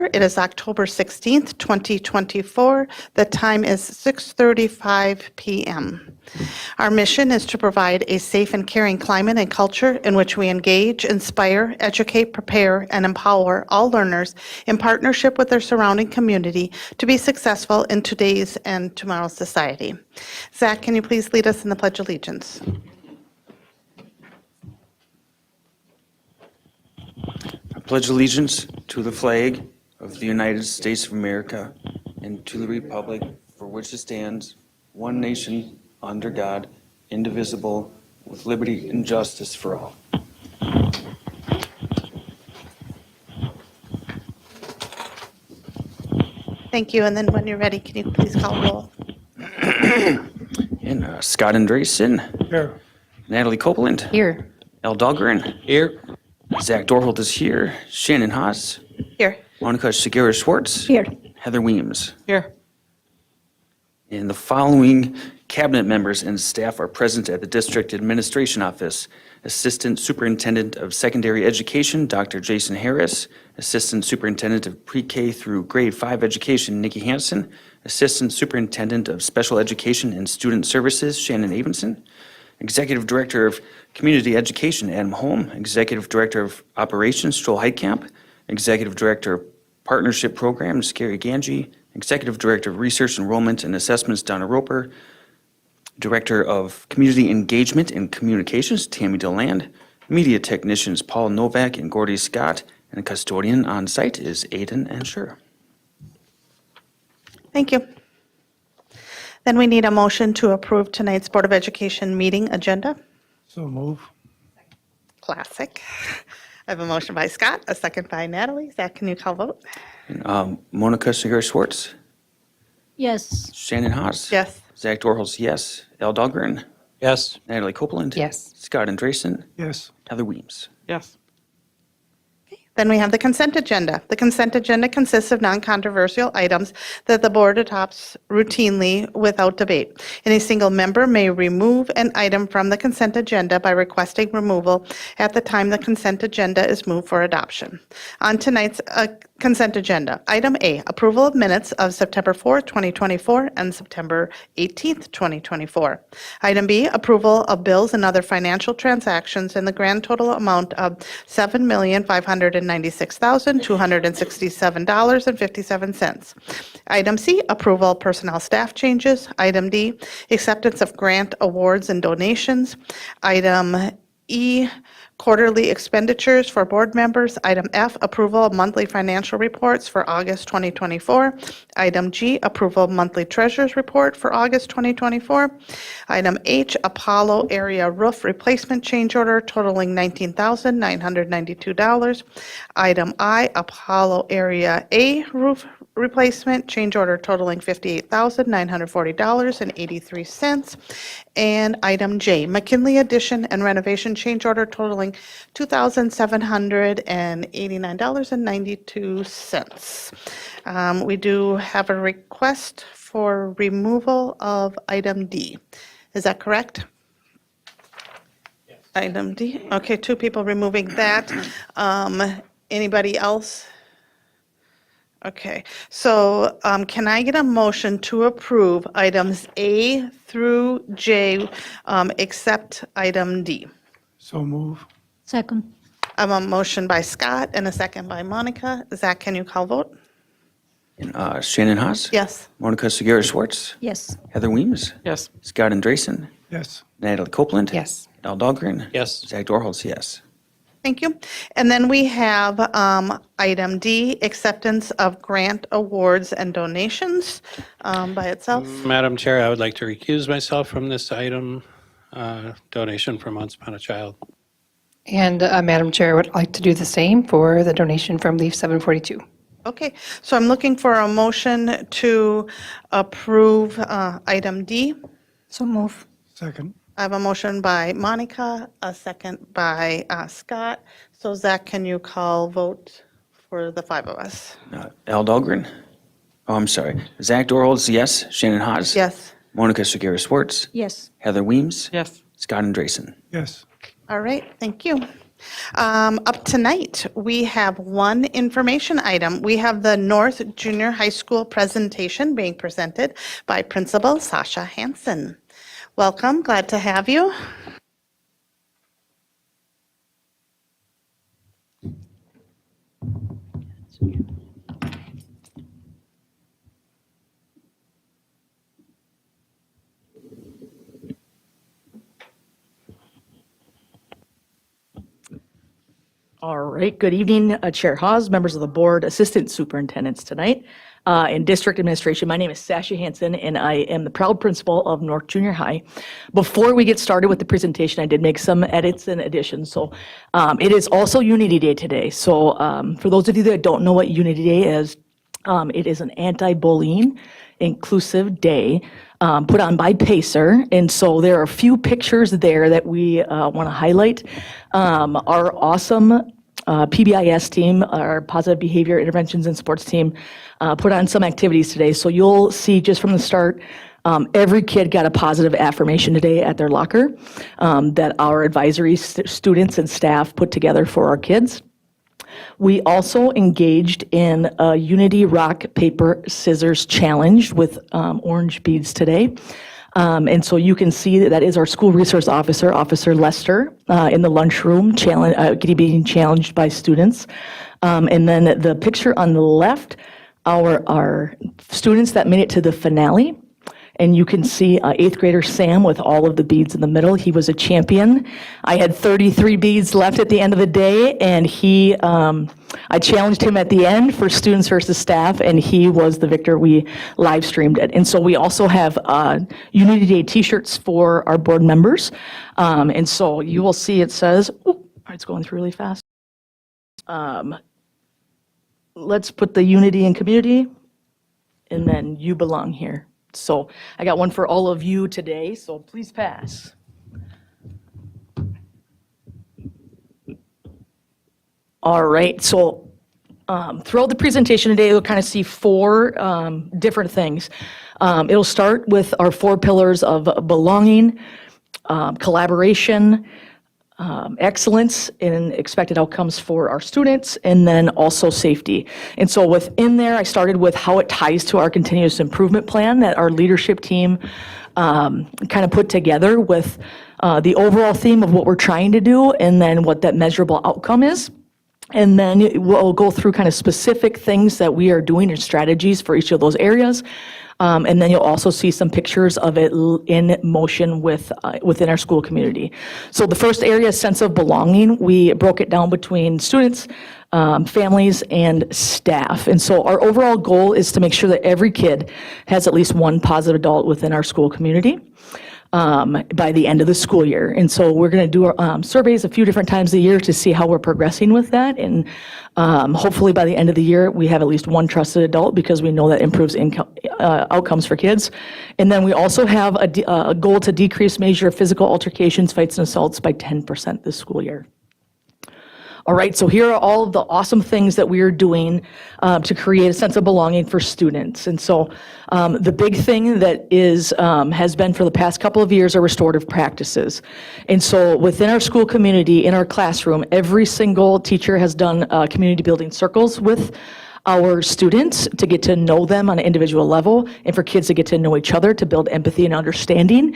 It is October 16th, 2024. The time is 6:35 p.m. Our mission is to provide a safe and caring climate and culture in which we engage, inspire, educate, prepare, and empower all learners in partnership with their surrounding community to be successful in today's and tomorrow's society. Zach, can you please lead us in the Pledge of Allegiance? I pledge allegiance to the flag of the United States of America and to the republic for which it stands, one nation, under God, indivisible, with liberty and justice for all. Thank you. And then when you're ready, can you please call roll? And Scott Andreessen. Here. Natalie Copeland. Here. Al Dahlgren. Here. Zach Dorholt is here. Shannon Haas. Here. Monica Shigera-Schwartz. Here. Heather Weems. Here. And the following cabinet members and staff are present at the District Administration Office. Assistant Superintendent of Secondary Education, Dr. Jason Harris. Assistant Superintendent of Pre-K through Grade 5 Education, Nikki Hansen. Assistant Superintendent of Special Education and Student Services, Shannon Avenson. Executive Director of Community Education, Adam Holm. Executive Director of Operations, Joel Heitkamp. Executive Director of Partnership Programs, Gary Ganji. Executive Director of Research, Enrollment, and Assessments, Donna Roper. Director of Community Engagement and Communications, Tammy DeLand. Media Technicians, Paul Novak and Gordy Scott. And a custodian on site is Aiden Ensure. Thank you. Then we need a motion to approve tonight's Board of Education meeting agenda. So move. Classic. I have a motion by Scott, a second by Natalie. Zach, can you call vote? And, Monica Shigera-Schwartz. Yes. Shannon Haas. Yes. Zach Dorholz, yes. Al Dahlgren. Yes. Natalie Copeland. Yes. Scott Andreessen. Yes. Heather Weems. Yes. Then we have the consent agenda. The consent agenda consists of non-controversial items that the board adopts routinely without debate. Any single member may remove an item from the consent agenda by requesting removal at the time the consent agenda is moved for adoption. On tonight's consent agenda, item A, approval of minutes of September 4th, 2024 and September 18th, 2024. Item B, approval of bills and other financial transactions in the grand total amount of $7,596,267.57. Item C, approval of personnel staff changes. Item D, acceptance of grant awards and donations. Item E, quarterly expenditures for board members. Item F, approval of monthly financial reports for August 2024. Item G, approval of monthly treasurer's report for August 2024. Item H, Apollo area roof replacement change order totaling $19,992. Item I, Apollo area A roof replacement change order totaling $58,940.83. And item J, McKinley addition and renovation change order totaling $2,789.92. We do have a request for removal of item D. Is that correct? Yes. Item D. Okay, two people removing that. Anybody else? Okay, so can I get a motion to approve items A through J except item D? So move. Second. I have a motion by Scott and a second by Monica. Zach, can you call vote? And, Shannon Haas. Yes. Monica Shigera-Schwartz. Yes. Heather Weems. Yes. Scott Andreessen. Yes. Natalie Copeland. Yes. Al Dahlgren. Yes. Zach Dorholz, yes. Thank you. And then we have item D, acceptance of grant awards and donations by itself. Madam Chair, I would like to recuse myself from this item, donation from Once Upon a Child. And Madam Chair, I would like to do the same for the donation from Leaf 742. Okay, so I'm looking for a motion to approve item D. So move. Second. I have a motion by Monica, a second by Scott. So Zach, can you call vote for the five of us? Al Dahlgren. Oh, I'm sorry. Zach Dorholz, yes. Shannon Haas. Yes. Monica Shigera-Schwartz. Yes. Heather Weems. Yes. Scott Andreessen. Yes. All right, thank you. Up tonight, we have one information item. We have the North Junior High School presentation being presented by Principal Sasha Hansen. Welcome, glad to have you. All right, good evening, Chair Hawes, members of the board, assistant superintendents tonight, and district administration. My name is Sasha Hansen, and I am the proud principal of North Junior High. Before we get started with the presentation, I did make some edits and additions. So it is also Unity Day today. So for those of you that don't know what Unity Day is, it is an anti-bullying inclusive day put on by Pacer. And so there are a few pictures there that we want to highlight. Our awesome PBIS team, our Positive Behavior Interventions and Sports team, put on some activities today. So you'll see just from the start, every kid got a positive affirmation today at their locker that our advisory students and staff put together for our kids. We also engaged in a Unity Rock, Paper, Scissors challenge with orange beads today. And so you can see that is our school resource officer, Officer Lester, in the lunchroom being challenged by students. And then the picture on the left, our students that made it to the finale. And you can see 8th grader Sam with all of the beads in the middle. He was a champion. I had 33 beads left at the end of the day, and I challenged him at the end for students versus staff, and he was the victor. We live streamed it. And so we also have Unity Day t-shirts for our board members. And so you will see it says, it's going through really fast. Let's put the unity and community, and then you belong here. So I got one for all of you today, so please pass. All right, so throughout the presentation today, you'll kind of see four different things. It'll start with our 4 pillars of belonging, collaboration, excellence in expected outcomes for our students, and then also safety. And so within there, I started with how it ties to our continuous improvement plan that our leadership team kind of put together with the overall theme of what we're trying to do and then what that measurable outcome is. And then we'll go through kind of specific things that we are doing and strategies for each of those areas. And then you'll also see some pictures of it in motion within our school community. So the first area is sense of belonging. We broke it down between students, families, and staff. And so our overall goal is to make sure that every kid has at least one positive adult within our school community by the end of the school year. And so we're going to do surveys a few different times a year to see how we're progressing with that. And hopefully by the end of the year, we have at least one trusted adult because we know that improves outcomes for kids. And then we also have a goal to decrease major physical altercations, fights, and assaults by 10% this school year. All right, so here are all of the awesome things that we are doing to create a sense of belonging for students. And so the big thing that has been for the past couple of years are restorative practices. And so within our school community, in our classroom, every single teacher has done community building circles with our students to get to know them on an individual level and for kids to get to know each other to build empathy and understanding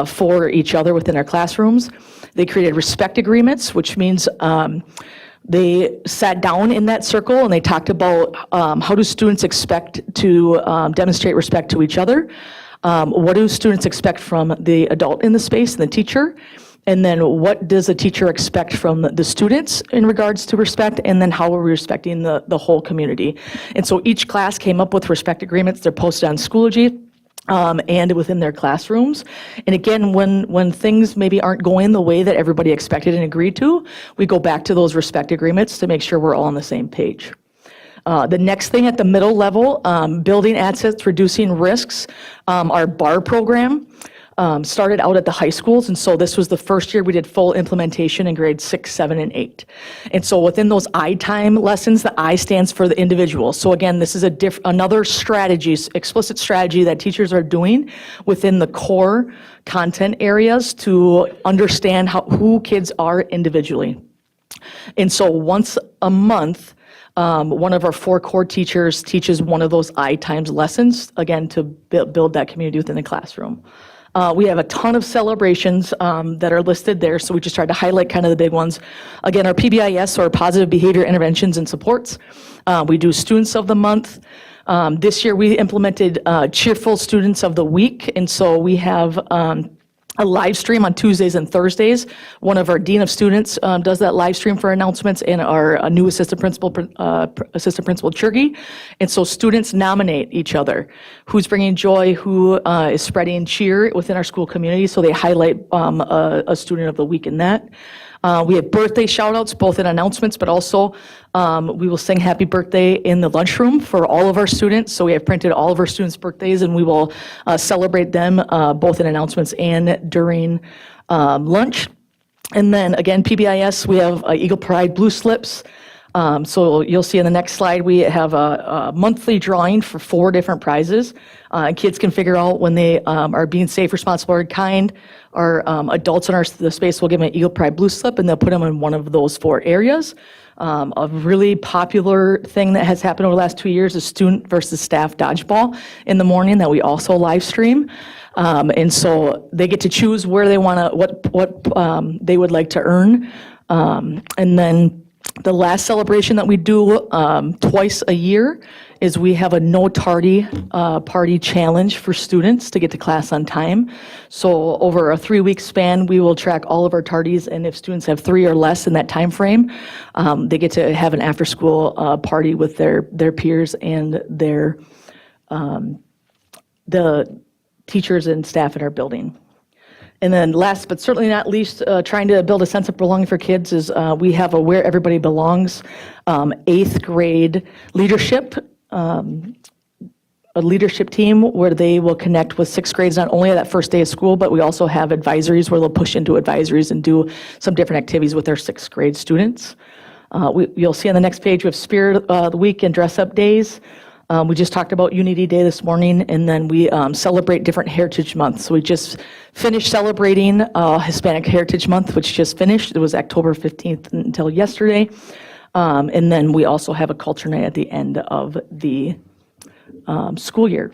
for each other within our classrooms. They created respect agreements, which means they sat down in that circle and they talked about how do students expect to demonstrate respect to each other? What do students expect from the adult in the space and the teacher? And then what does a teacher expect from the students in regards to respect? And then how are we respecting the whole community? And so each class came up with respect agreements. They're posted on Schoology. And within their classrooms. And again, when things maybe aren't going the way that everybody expected and agreed to, we go back to those respect agreements to make sure we're all on the same page. The next thing at the middle level, building assets, reducing risks, our BAR program started out at the high schools. And so this was the first year we did full implementation in grades 6, 7, and 8. And so within those I time lessons, the I stands for the individual. So again, this is another strategy, explicit strategy that teachers are doing within the core content areas to understand who kids are individually. And so once a month, one of our 4 core teachers teaches one of those I times lessons, again, to build that community within the classroom. We have a ton of celebrations that are listed there, so we just tried to highlight kind of the big ones. Again, our PBIS, or Positive Behavior Interventions and Supports. We do Students of the Month. This year, we implemented Cheerful Students of the Week, and so we have a live stream on Tuesdays and Thursdays. One of our Dean of Students does that live stream for announcements, and our new Assistant Principal Churgi. And so students nominate each other. Who's bringing joy, who is spreading cheer within our school community, so they highlight a Student of the Week in that. We have birthday shout-outs, both in announcements, but also we will sing happy birthday in the lunchroom for all of our students. So we have printed all of our students' birthdays, and we will celebrate them both in announcements and during lunch. And then again, PBIS, we have Eagle Pride blue slips. So you'll see in the next slide, we have a monthly drawing for 4 different prizes. Kids can figure out when they are being safe, responsible, or kind. Our adults in the space will give them an Eagle Pride blue slip, and they'll put them in one of those 4 areas. A really popular thing that has happened over the last 2 years is student versus staff dodgeball in the morning that we also live stream. And so they get to choose where they want to, what they would like to earn. And then the last celebration that we do twice a year is we have a no tardy party challenge for students to get to class on time. So over a 3-week span, we will track all of our tardies, and if students have 3 or less in that time frame, they get to have an after-school party with their peers and their the teachers and staff in our building. And then last but certainly not least, trying to build a sense of belonging for kids is we have a Where Everybody Belongs 8th grade leadership, a leadership team where they will connect with 6th grades not only at that first day of school, but we also have advisories where they'll push into advisories and do some different activities with their 6th grade students. You'll see on the next page we have Spirit of the Week and Dress Up Days. We just talked about Unity Day this morning, and then we celebrate different Heritage Months. So we just finished celebrating Hispanic Heritage Month, which just finished. It was October 15th until yesterday. And then we also have a culture night at the end of the school year.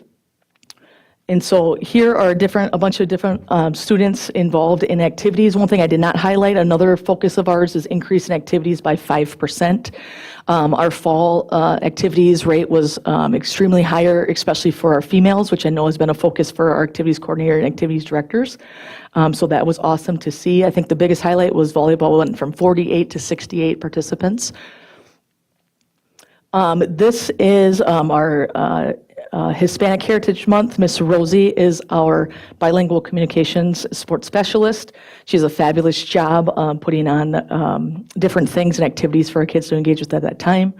And so here are a bunch of different students involved in activities. One thing I did not highlight, another focus of ours is increase in activities by 5%. Our fall activities rate was extremely higher, especially for our females, which I know has been a focus for our activities coordinator and activities directors. So that was awesome to see. I think the biggest highlight was volleyball went from 48 to 68 participants. This is our Hispanic Heritage Month. Miss Rosie is our bilingual communications sports specialist. She has a fabulous job putting on different things and activities for our kids to engage with at that time.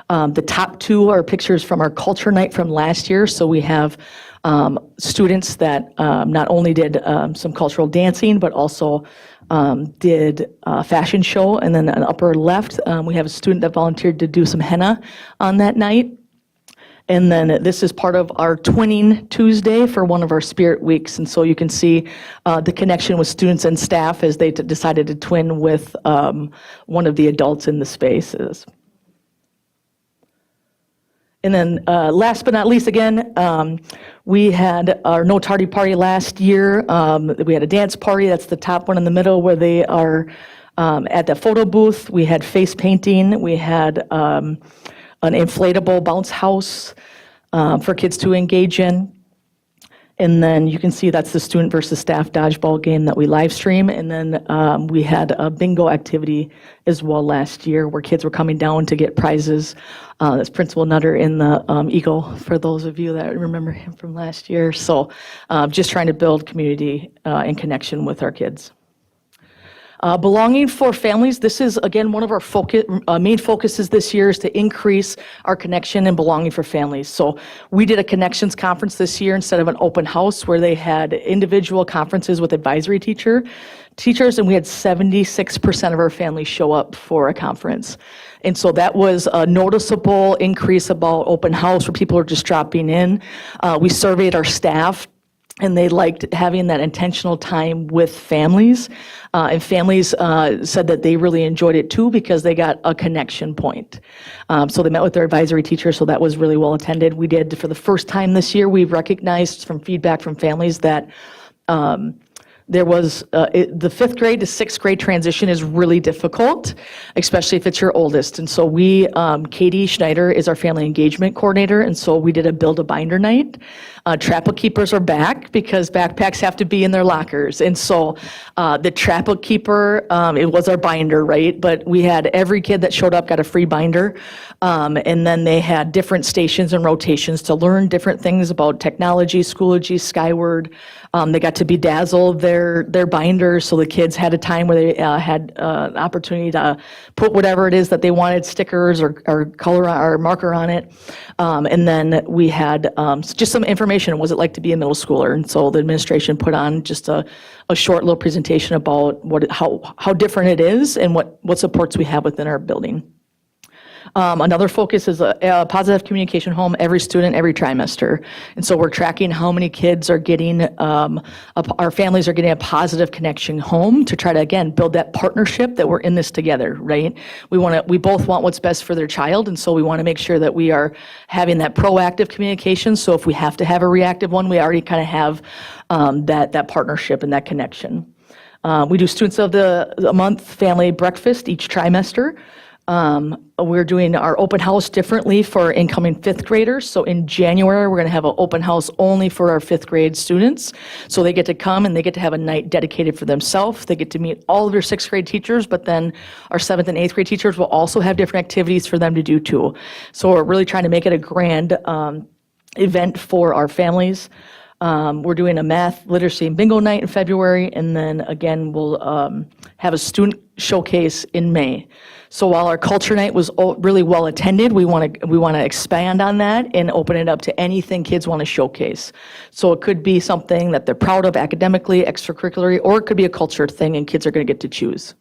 The top 2 are pictures from our culture night from last year. So we have students that not only did some cultural dancing, but also did a fashion show. And then on the upper left, we have a student that volunteered to do some henna on that night. And then this is part of our Twinning Tuesday for one of our Spirit Weeks. And so you can see the connection with students and staff as they decided to twin with one of the adults in the spaces. And then last but not least, again, we had our No Tardy Party last year. We had a dance party. That's the top one in the middle where they are at the photo booth. We had face painting. We had an inflatable bounce house for kids to engage in. And then you can see that's the student versus staff dodgeball game that we live stream. And then we had a bingo activity as well last year where kids were coming down to get prizes. That's Principal Nutter in the Eagle, for those of you that remember him from last year. So just trying to build community and connection with our kids. Belonging for families, this is, again, one of our main focuses this year is to increase our connection and belonging for families. So we did a connections conference this year instead of an open house where they had individual conferences with advisory teachers, and we had 76% of our families show up for a conference. And so that was a noticeable increase about open house where people are just dropping in. We surveyed our staff. and they liked having that intentional time with families. And families said that they really enjoyed it too because they got a connection point. So they met with their advisory teacher, so that was really well attended. We did, for the first time this year, we've recognized from feedback from families that there was the 5th grade to 6th grade transition is really difficult, especially if it's your oldest. And so Katie Schneider is our family engagement coordinator, and so we did a build a binder night. Trapple keepers are back because backpacks have to be in their lockers. And so the trapple keeper, it was our binder, right? But we had every kid that showed up got a free binder. And then they had different stations and rotations to learn different things about technology, Schoology, Skyward. They got to bedazzle their binders, so the kids had a time where they had an opportunity to put whatever it is that they wanted, stickers or color or marker on it. And then we had just some information. What was it like to be a middle schooler? And so the administration put on just a short little presentation about how different it is and what supports we have within our building. Another focus is a positive communication home, every student, every trimester. And so we're tracking how many kids are getting, our families are getting a positive connection home to try to, again, build that partnership that we're in this together, right? We both want what's best for their child, and so we want to make sure that we are having that proactive communication. So if we have to have a reactive one, we already kind of have that partnership and that connection. We do Students of the Month family breakfast each trimester. We're doing our open house differently for incoming 5th graders. So in January, we're going to have an open house only for our 5th grade students. So they get to come and they get to have a night dedicated for themselves. They get to meet all of their 6th grade teachers, but then our 7th and 8th grade teachers will also have different activities for them to do too. So we're really trying to make it a grand event for our families. We're doing a math, literacy, and bingo night in February, and then again, we'll have a student showcase in May. So while our culture night was really well attended, we want to expand on that and open it up to anything kids want to showcase. So it could be something that they're proud of academically, extracurricularly, or it could be a culture thing, and kids are going to get to choose.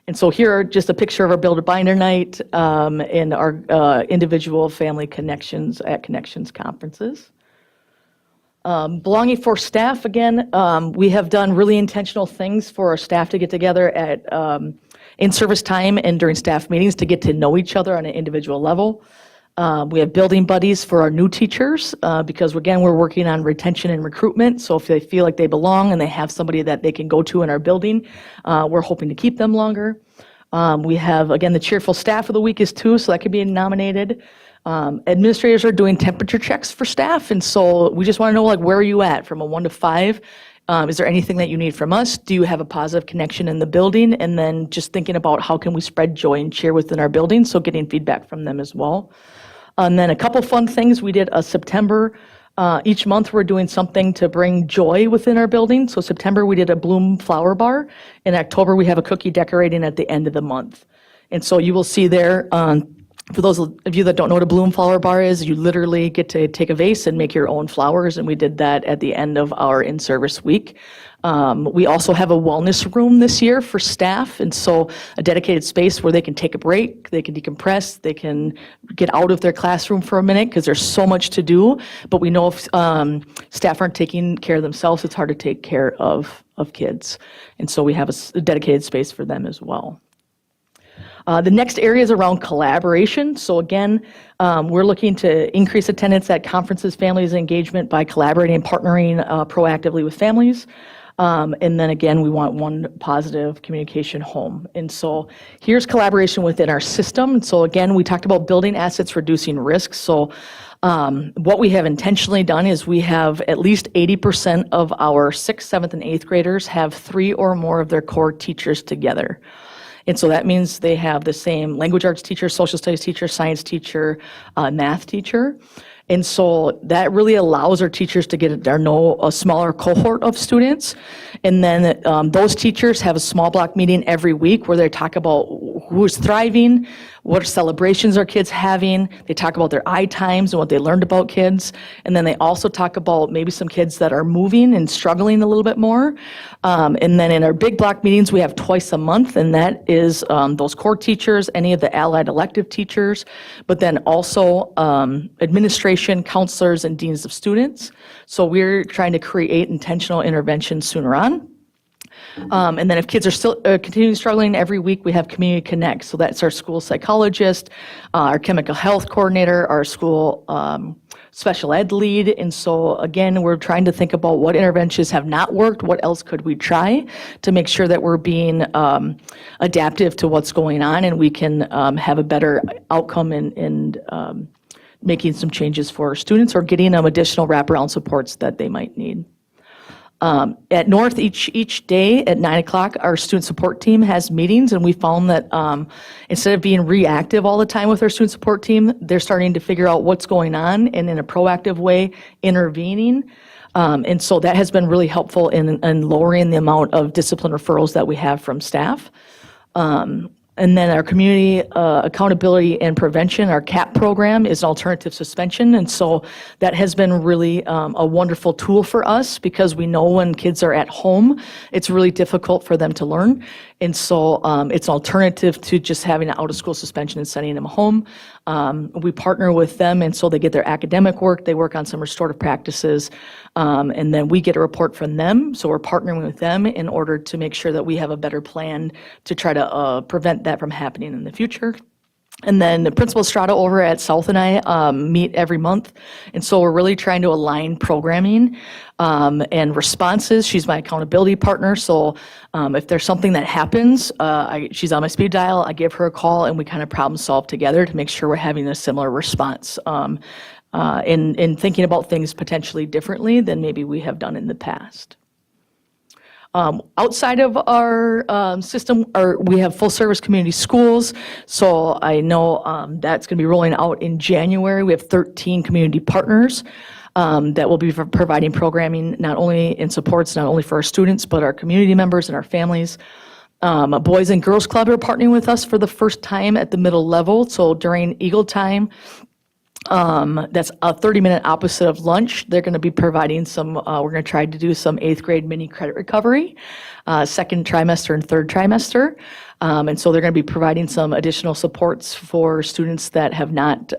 And so here are just a picture of our Build a Binder night and our individual family connections at Connections conferences. Belonging for staff, again, we have done really intentional things for our staff to get together at in-service time and during staff meetings to get to know each other on an individual level. We have building buddies for our new teachers because, again, we're working on retention and recruitment. So if they feel like they belong and they have somebody that they can go to in our building, we're hoping to keep them longer. We have, again, the Cheerful Staff of the Week is too, so that could be nominated. Administrators are doing temperature checks for staff, and so we just want to know, like, where are you at from a 1 to 5? Is there anything that you need from us? Do you have a positive connection in the building? And then just thinking about how can we spread joy and cheer within our building, so getting feedback from them as well. And then a couple fun things. We did a September, each month we're doing something to bring joy within our building. So September we did a Bloom Flower Bar. In October we have a cookie decorating at the end of the month. And so you will see there, for those of you that don't know what a Bloom Flower Bar is, you literally get to take a vase and make your own flowers, and we did that at the end of our in-service week. We also have a wellness room this year for staff, and so a dedicated space where they can take a break, they can decompress, they can get out of their classroom for a minute because there's so much to do. But we know if staff aren't taking care of themselves, it's hard to take care of kids. And so we have a dedicated space for them as well. The next area is around collaboration. So again, we're looking to increase attendance at conferences, families, and engagement by collaborating and partnering proactively with families. And then again, we want one positive communication home. And so here's collaboration within our system. And so again, we talked about building assets, reducing risks. So what we have intentionally done is we have at least 80% of our 6th, 7th, and 8th graders have 3 or more of their core teachers together. And so that means they have the same language arts teacher, social studies teacher, science teacher, math teacher. And so that really allows our teachers to get to know a smaller cohort of students. And then those teachers have a small block meeting every week where they talk about who's thriving, what celebrations are kids having. They talk about their I times and what they learned about kids. And then they also talk about maybe some kids that are moving and struggling a little bit more. And then in our big block meetings, we have twice a month, and that is those core teachers, any of the allied elective teachers, but then also administrators administration, counselors, and deans of students. So we're trying to create intentional intervention sooner on. And then if kids are still continuing struggling, every week we have Community Connect. So that's our school psychologist, our chemical health coordinator, our school special ed lead. And so again, we're trying to think about what interventions have not worked, what else could we try to make sure that we're being adaptive to what's going on and we can have a better outcome in making some changes for our students or getting them additional wraparound supports that they might need. At North, each day at 9 o'clock, our student support team has meetings, and we found that instead of being reactive all the time with our student support team, they're starting to figure out what's going on and in a proactive way intervening. And so that has been really helpful in lowering the amount of discipline referrals that we have from staff. And then our community accountability and prevention, our CAP program, is alternative suspension. And so that has been really a wonderful tool for us because we know when kids are at home, it's really difficult for them to learn. And so it's an alternative to just having an out-of-school suspension and sending them home. We partner with them, and so they get their academic work. They work on some restorative practices, and then we get a report from them. So we're partnering with them in order to make sure that we have a better plan to try to prevent that from happening in the future. And then Principal Estrada over at South and I meet every month. And so we're really trying to align programming and responses. She's my accountability partner. So if there's something that happens, she's on my speed dial, I give her a call and we kind of problem solve together to make sure we're having a similar response in thinking about things potentially differently than maybe we have done in the past. Outside of our system, we have full service community schools. So I know that's going to be rolling out in January. We have 13 community partners that will be providing programming not only in supports, not only for our students, but our community members and our families. Boys and Girls Club are partnering with us for the first time at the middle level. So during Eagle Time, that's a 30-minute opposite of lunch. They're going to be providing some, we're going to try to do some 8th grade mini credit recovery, second trimester and third trimester. And so they're going to be providing some additional supports for students that have not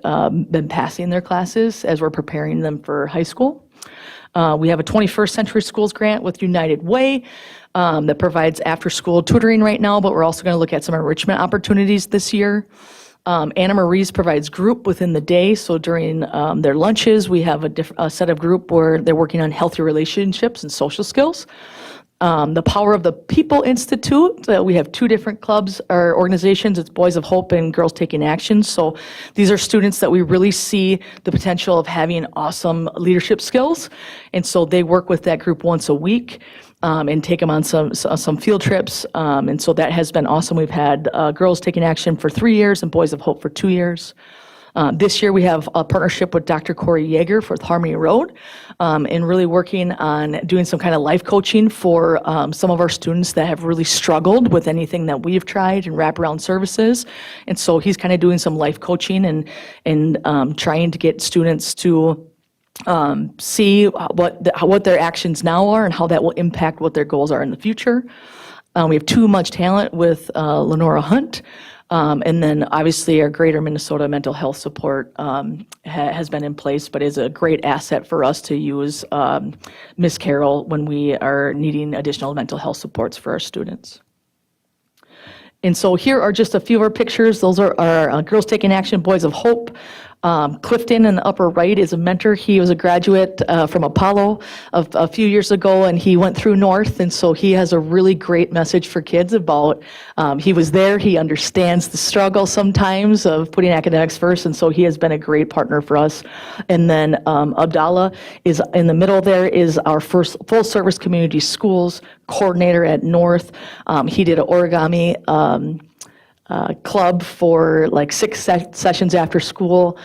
been passing their classes as we're preparing them for high school. We have a 21st Century Schools grant with United Way that provides after-school tutoring right now, but we're also going to look at some enrichment opportunities this year. Anna Marie's provides group within the day, so during their lunches, we have a set of group where they're working on healthy relationships and social skills. The Power of the People Institute, we have 2 different clubs or organizations. It's Boys of Hope and Girls Taking Action. So these are students that we really see the potential of having awesome leadership skills. And so they work with that group once a week and take them on some field trips. And so that has been awesome. We've had Girls Taking Action for 3 years and Boys of Hope for 2 years. This year we have a partnership with Dr. Corey Yeager for Harmony Road and really working on doing some kind of life coaching for some of our students that have really struggled with anything that we've tried and wraparound services. And so he's kind of doing some life coaching and trying to get students to see what their actions now are and how that will impact what their goals are in the future. We have Too Much Talent with Lenora Hunt. And then obviously our Greater Minnesota Mental Health Support has been in place, but is a great asset for us to use Ms. Carroll when we are needing additional mental health supports for our students. And so here are just a few of our pictures. Those are our Girls Taking Action, Boys of Hope. Clifton in the upper right is a mentor. He was a graduate from Apollo a few years ago, and he went through North, and so he has a really great message for kids about, he was there, he understands the struggle sometimes of putting academics first, and so he has been a great partner for us. And then Abdallah is in the middle there, is our first full-service community schools coordinator at North. He did an origami club for like 6 sessions after school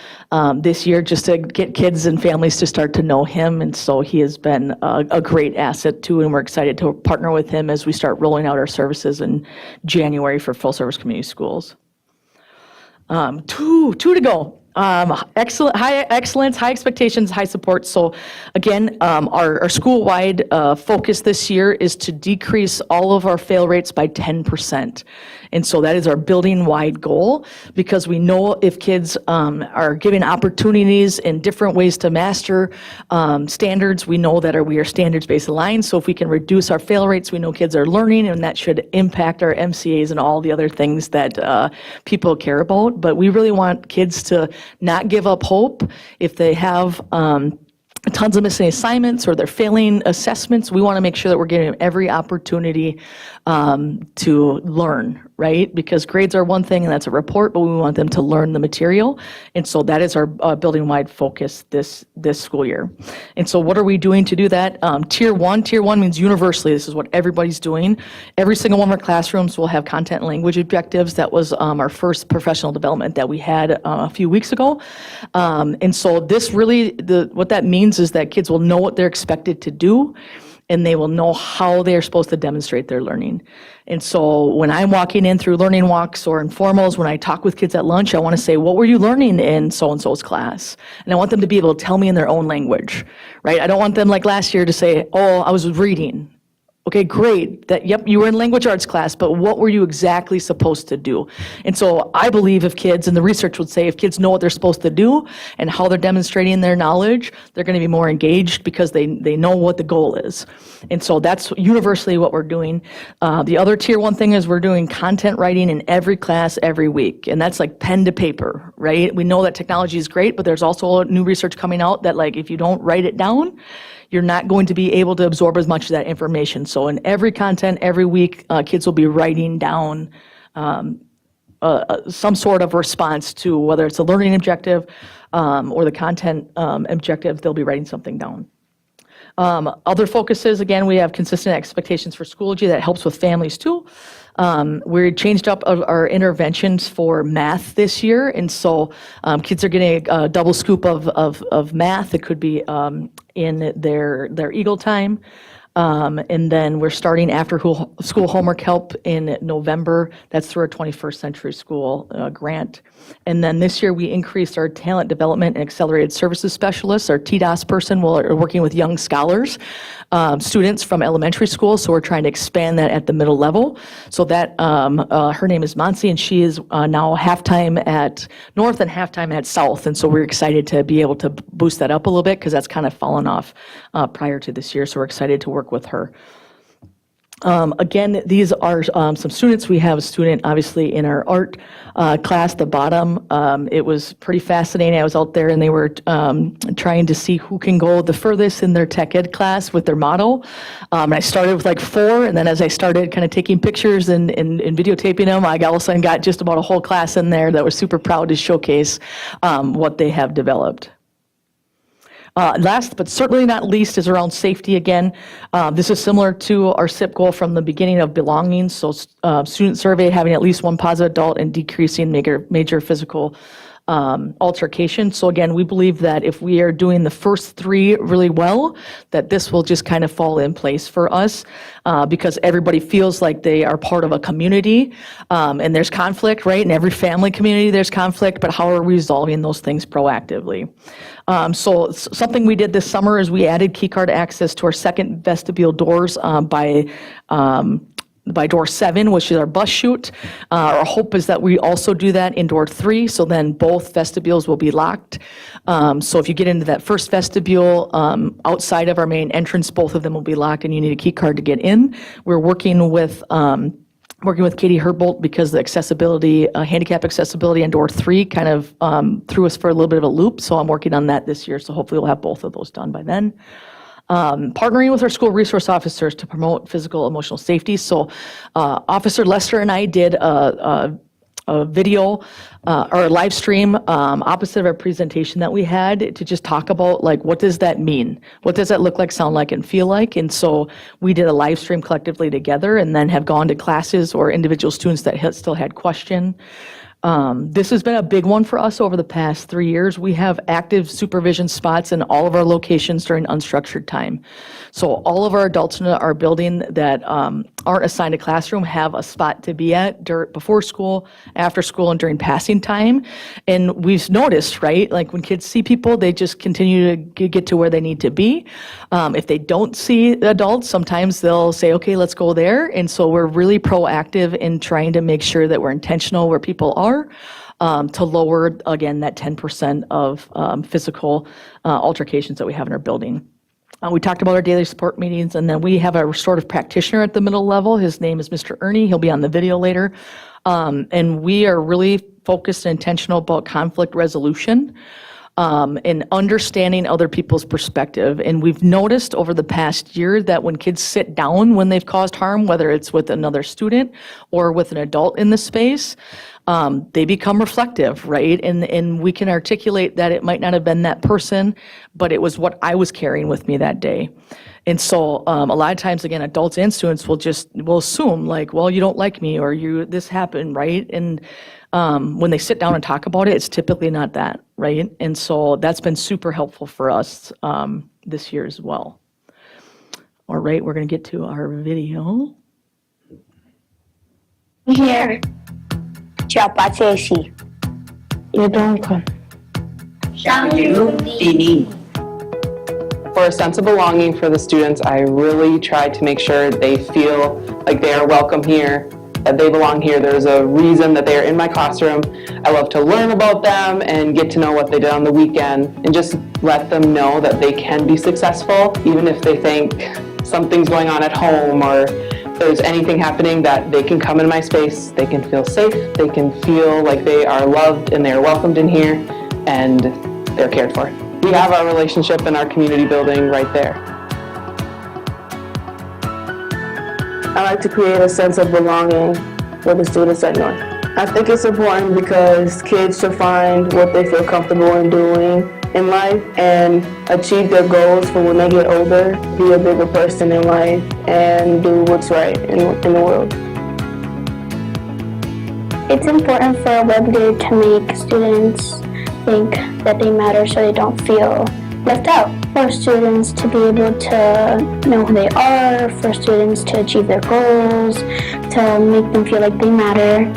this year just to get kids and families to start to know him. And so he has been a great asset too, and we're excited to partner with him as we start rolling out our services in January for full service community schools. Two to go. Excellent, high excellence, high expectations, high support. So again, our school-wide focus this year is to decrease all of our fail rates by 10%. And so that is our building-wide goal, because we know if kids are given opportunities in different ways to master standards, we know that we are standards-based aligned. So if we can reduce our fail rates, we know kids are learning, and that should impact our MCAs and all the other things that people care about. But we really want kids to not give up hope if they have tons of missing assignments or they're failing assessments. We want to make sure that we're giving them every opportunity to learn, right? Because grades are one thing and that's a report, but we want them to learn the material. And so that is our building-wide focus this school year. And so what are we doing to do that? Tier 1 means universally, this is what everybody's doing. Every single one of our classrooms will have content and language objectives. That was our first professional development that we had a few weeks ago. And so this really, what that means is that kids will know what they're expected to do, and they will know how they're supposed to demonstrate their learning. And so when I'm walking in through learning walks or informals, when I talk with kids at lunch, I want to say, what were you learning in so-and-so's class? And I want them to be able to tell me in their own language, right? I don't want them like last year to say, oh, I was reading. Okay, great. Yep, you were in language arts class, but what were you exactly supposed to do? And so I believe if kids, and the research would say, if kids know what they're supposed to do and how they're demonstrating their knowledge, they're going to be more engaged because they know what the goal is. And so that's universally what we're doing. The other tier 1 thing is we're doing content writing in every class every week. And that's like pen to paper, right? We know that technology is great, but there's also new research coming out that like if you don't write it down, you're not going to be able to absorb as much of that information. So in every content, every week, kids will be writing down some sort of response to whether it's a learning objective or the content objective, they'll be writing something down. Other focuses, again, we have consistent expectations for Schoology that helps with families too. We changed up our interventions for math this year, and so kids are getting a double scoop of math. It could be in their Eagle time. And then we're starting after school homework help in November. That's through our 21st Century School grant. And then this year we increased our talent development and accelerated services specialists. Our TDOS person are working with young scholars, students from elementary school. So we're trying to expand that at the middle level. So that her name is Monsi, and she is now halftime at North and halftime at South. And so we're excited to be able to boost that up a little bit because that's kind of fallen off prior to this year. So we're excited to work with her. Again, these are some students. We have a student, obviously, in our art class, the bottom. It was pretty fascinating. I was out there and they were trying to see who can go the furthest in their tech ed class with their model. And I started with like 4, and then as I started kind of taking pictures and videotaping them, I all of a sudden got just about a whole class in there that was super proud to showcase what they have developed. Last but certainly not least is around safety again. This is similar to our SIP goal from the beginning of belonging. So student survey having at least one positive adult and decreasing major physical altercation. So again, we believe that if we are doing the first 3 really well, that this will just kind of fall in place for us because everybody feels like they are part of a community and there's conflict, right? In every family community there's conflict, but how are we resolving those things proactively? So something we did this summer is we added keycard access to our second vestibule doors by door 7, which is our bus chute. Our hope is that we also do that in door 3, so then both vestibules will be locked. So if you get into that first vestibule outside of our main entrance, both of them will be locked and you need a key card to get in. We're working with Katie Herbold because the accessibility, handicap accessibility in door 3 kind of threw us for a little bit of a loop. So I'm working on that this year. So hopefully we'll have both of those done by then. Partnering with our school resource officers to promote physical emotional safety. So Officer Lester and I did a video or a live stream opposite of our presentation that we had to just talk about like what does that mean? What does that look like, sound like, and feel like? And so we did a live stream collectively together and then have gone to classes or individual students that still had question. This has been a big one for us over the past 3 years. We have active supervision spots in all of our locations during unstructured time. So all of our adults in our building that aren't assigned a classroom have a spot to be at before school, after school, and during passing time. And we've noticed, right, like when kids see people, they just continue to get to where they need to be. If they don't see adults, sometimes they'll say, okay, let's go there. And so we're really proactive in trying to make sure that we're intentional where people are, to lower, again, that 10% of physical altercations that we have in our building. We talked about our daily support meetings, and then we have a restorative practitioner at the middle level. His name is Mr. Ernie. He'll be on the video later. And we are really focused and intentional about conflict resolution, and understanding other people's perspective. And we've noticed over the past year that when kids sit down when they've caused harm, whether it's with another student or with an adult in the space, they become reflective, right? And we can articulate that it might not have been that person, but it was what I was carrying with me that day. And so a lot of times, again, adults and students will assume like, well, you don't like me, or this happened, right? And when they sit down and talk about it, it's typically not that, right? And so that's been super helpful for us this year as well. All right, we're going to get to our video. Here. Chapatesi. Yedonka. For a sense of belonging for the students, I really try to make sure they feel like they are welcome here, that they belong here. There's a reason that they are in my classroom. I love to learn about them and get to know what they did on the weekend, and just let them know that they can be successful, even if they think something's going on at home or there's anything happening, that they can come in my space, they can feel safe, they can feel like they are loved and they're welcomed in here and they're cared for. We have our relationship and our community building right there. I like to create a sense of belonging with the students at North. I think it's important because kids should find what they feel comfortable in doing in life and achieve their goals for when they get older, be a bigger person in life, and do what's right in the world. It's important for a web day to make students think that they matter so they don't feel left out. For students to be able to know who they are, for students to achieve their goals, to make them feel like they matter.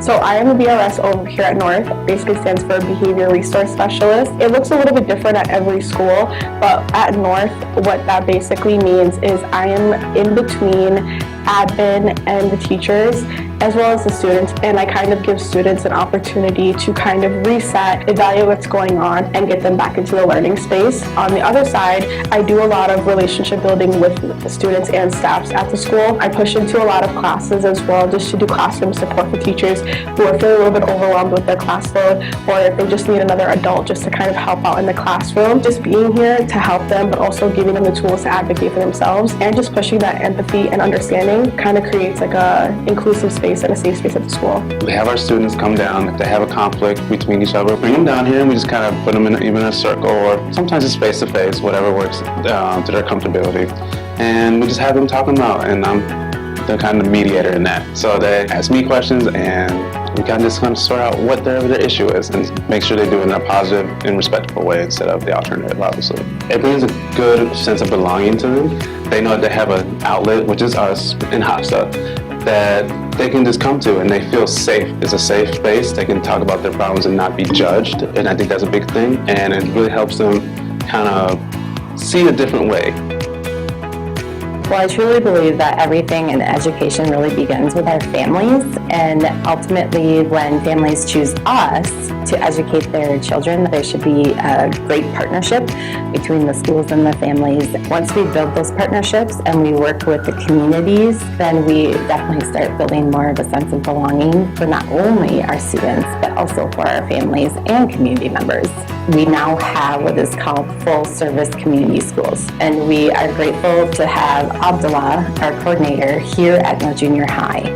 So I am a BRS over here at North, basically stands for Behavior Resource Specialist. It looks a little bit different at every school, but at North, what that basically means is I am in between admin and the teachers, as well as the students, and I kind of give students an opportunity to kind of reset, evaluate what's going on, and get them back into the learning space. On the other side, I do a lot of relationship building with the students and staffs at the school. I push into a lot of classes as well, just to do classroom support for teachers who are feeling a little bit overwhelmed with their class load, or if they just need another adult just to kind of help out in the classroom. Just being here to help them, but also giving them the tools to advocate for themselves, and just pushing that empathy and understanding kind of creates like a inclusive space and a safe space at the school. We have our students come down. If they have a conflict between each other, bring them down here and we just kind of put them in even a circle, or sometimes it's face to face, whatever works to their comfortability. And we just have them talk them out, and I'm the kind of mediator in that. So they ask me questions and we kind of just kind of sort out whatever their issue is and make sure they do it in a positive and respectful way instead of the alternative, obviously. It brings a good sense of belonging to them. They know that they have an outlet, which is us in HOPSA, that they can just come to and they feel safe. It's a safe space. They can talk about their problems and not be judged. And I think that's a big thing. And it really helps them kind of see a different way. Well, I truly believe that everything in education really begins with our families, and ultimately when families choose us to educate their children, there should be a great partnership between the schools and the families. Once we build those partnerships and we work with the communities, then we definitely start building more of a sense of belonging for not only our students, but also for our families and community members. We now have what is called full service community schools, and we are grateful to have Abdullah, our coordinator, here at North Junior High.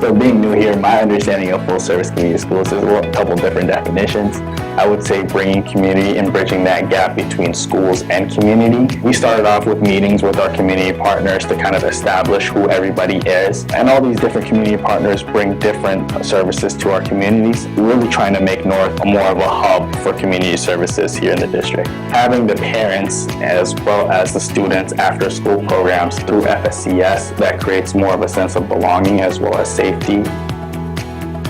So being new here, my understanding of full-service community schools is a couple different definitions. I would say bringing community and bridging that gap between schools and community. We started off with meetings with our community partners to kind of establish who everybody is. And all these different community partners bring different services to our communities. We're really trying to make North more of a hub for community services here in the district. Having the parents as well as the students after school programs through FSCS, that creates more of a sense of belonging as well as safety.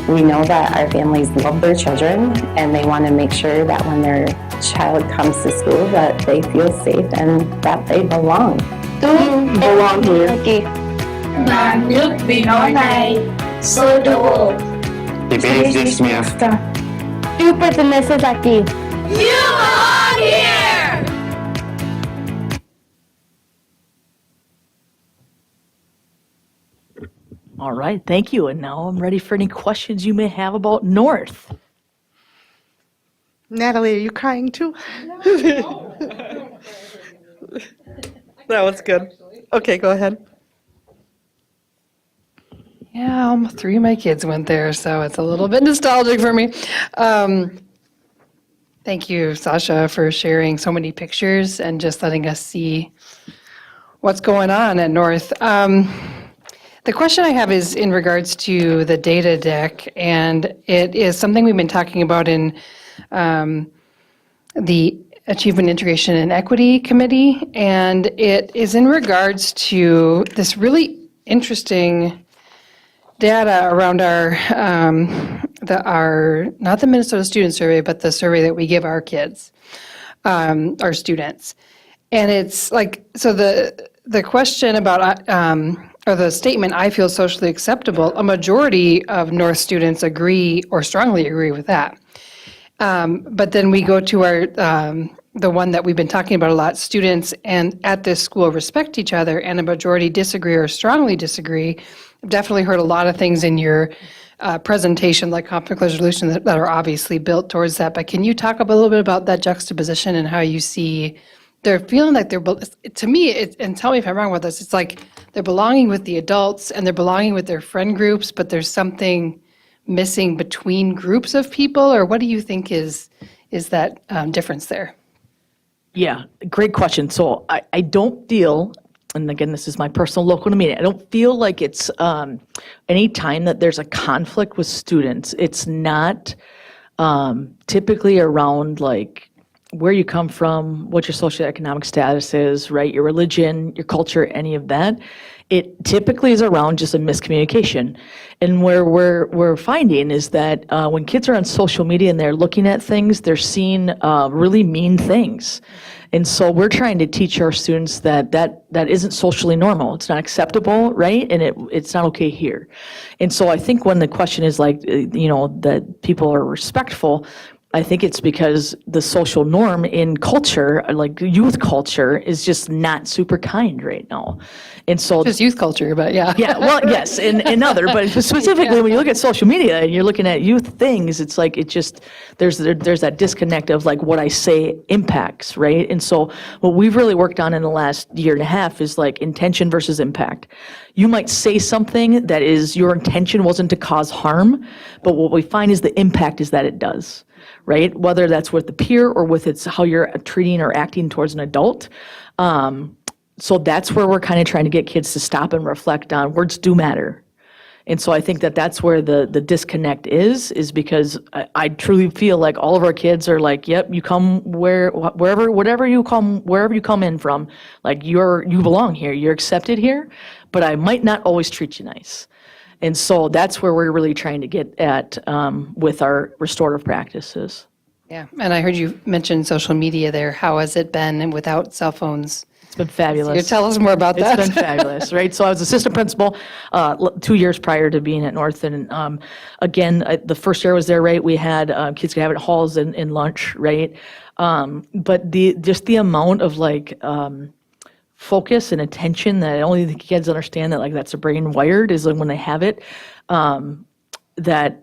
We know that our families love their children and they want to make sure that when their child comes to school that they feel safe and that they belong. Belong here. Và nước vì nó này sôi đổ. Debate dismissed. Tu perteneces aquí. You belong here! All right, thank you. And now I'm ready for any questions you may have about North. Natalie, are you crying too? That was good. Okay, go ahead. Yeah, 3 of my kids went there, so it's a little bit nostalgic for me. Thank you, Sasha, for sharing so many pictures and just letting us see what's going on at North. The question I have is in regards to the data deck, and it is something we've been talking about in the Achievement, Integration, and Equity Committee, and it is in regards to this really interesting data around our not the Minnesota Student Survey, but the survey that we give our kids, our students. And it's like, so the question about, or the statement, I feel socially acceptable, a majority of North students agree or strongly agree with that. But then we go to our, the one that we've been talking about a lot, students and at this school respect each other, and a majority disagree or strongly disagree. I've definitely heard a lot of things in your presentation, like conflict resolution, that are obviously built towards that. But can you talk a little bit about that juxtaposition and how you see they're feeling like they're, to me, and tell me if I'm wrong with this, it's like they're belonging with the adults and they're belonging with their friend groups, but there's something missing between groups of people, or what do you think is that difference there? Yeah, great question. So I don't feel, and again, this is my personal local meeting, I don't feel like it's any time that there's a conflict with students, it's not typically around like where you come from, what your socioeconomic status is, right? Your religion, your culture, any of that. It typically is around just a miscommunication. And where we're finding is that when kids are on social media and they're looking at things, they're seeing really mean things. And so we're trying to teach our students that isn't socially normal. It's not acceptable, right? And it's not okay here. And so I think when the question is like, that people are respectful, I think it's because the social norm in culture, like youth culture, is just not super kind right now. And so just youth culture, but yeah. Yeah, well, yes, and other, but specifically when you look at social media and you're looking at youth things, it's like it just there's that disconnect of like what I say impacts, right? And so what we've really worked on in the last year and a half is like intention versus impact. You might say something that is your intention wasn't to cause harm, but what we find is the impact is that it does. Right? Whether that's with the peer or with it's how you're treating or acting towards an adult. So that's where we're kind of trying to get kids to stop and reflect on words do matter. And so I think that that's where the disconnect is because I truly feel like all of our kids are like, yep, you come wherever you come in from, like you belong here, you're accepted here, but I might not always treat you nice. And so that's where we're really trying to get at with our restorative practices. Yeah, and I heard you mention social media there. How has it been without cell phones? It's been fabulous. You tell us more about that. It's been fabulous, right? So I was assistant principal 2 years prior to being at North, and again, the first year I was there, right? We had kids could have it at halls and lunch, right? But the amount of like focus and attention that only the kids understand that like that's their brain wired is like when they have it, that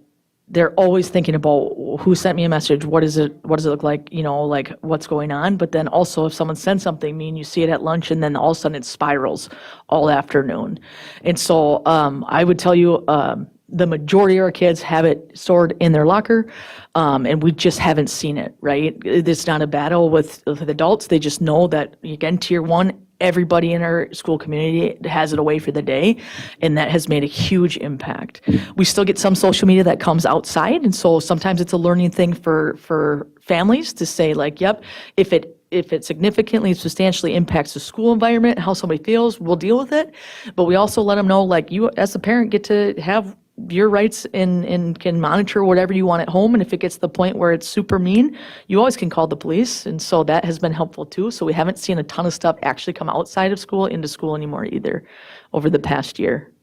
they're always thinking about who sent me a message, what does it look like, like what's going on. But then also if someone sends something mean, you see it at lunch and then all of a sudden it spirals all afternoon. And so I would tell you, the majority of our kids have it stored in their locker, and we just haven't seen it, right? It's not a battle with adults. They just know that, again, tier one, everybody in our school community has it away for the day, and that has made a huge impact. We still get some social media that comes outside, and so sometimes it's a learning thing for families to say, like, yep, if it significantly, substantially impacts the school environment, how somebody feels, we'll deal with it. But we also let them know, like, you as a parent get to have your rights and can monitor whatever you want at home. And if it gets to the point where it's super mean, you always can call the police. And so that has been helpful too. So we haven't seen a ton of stuff actually come outside of school into school anymore either over the past year.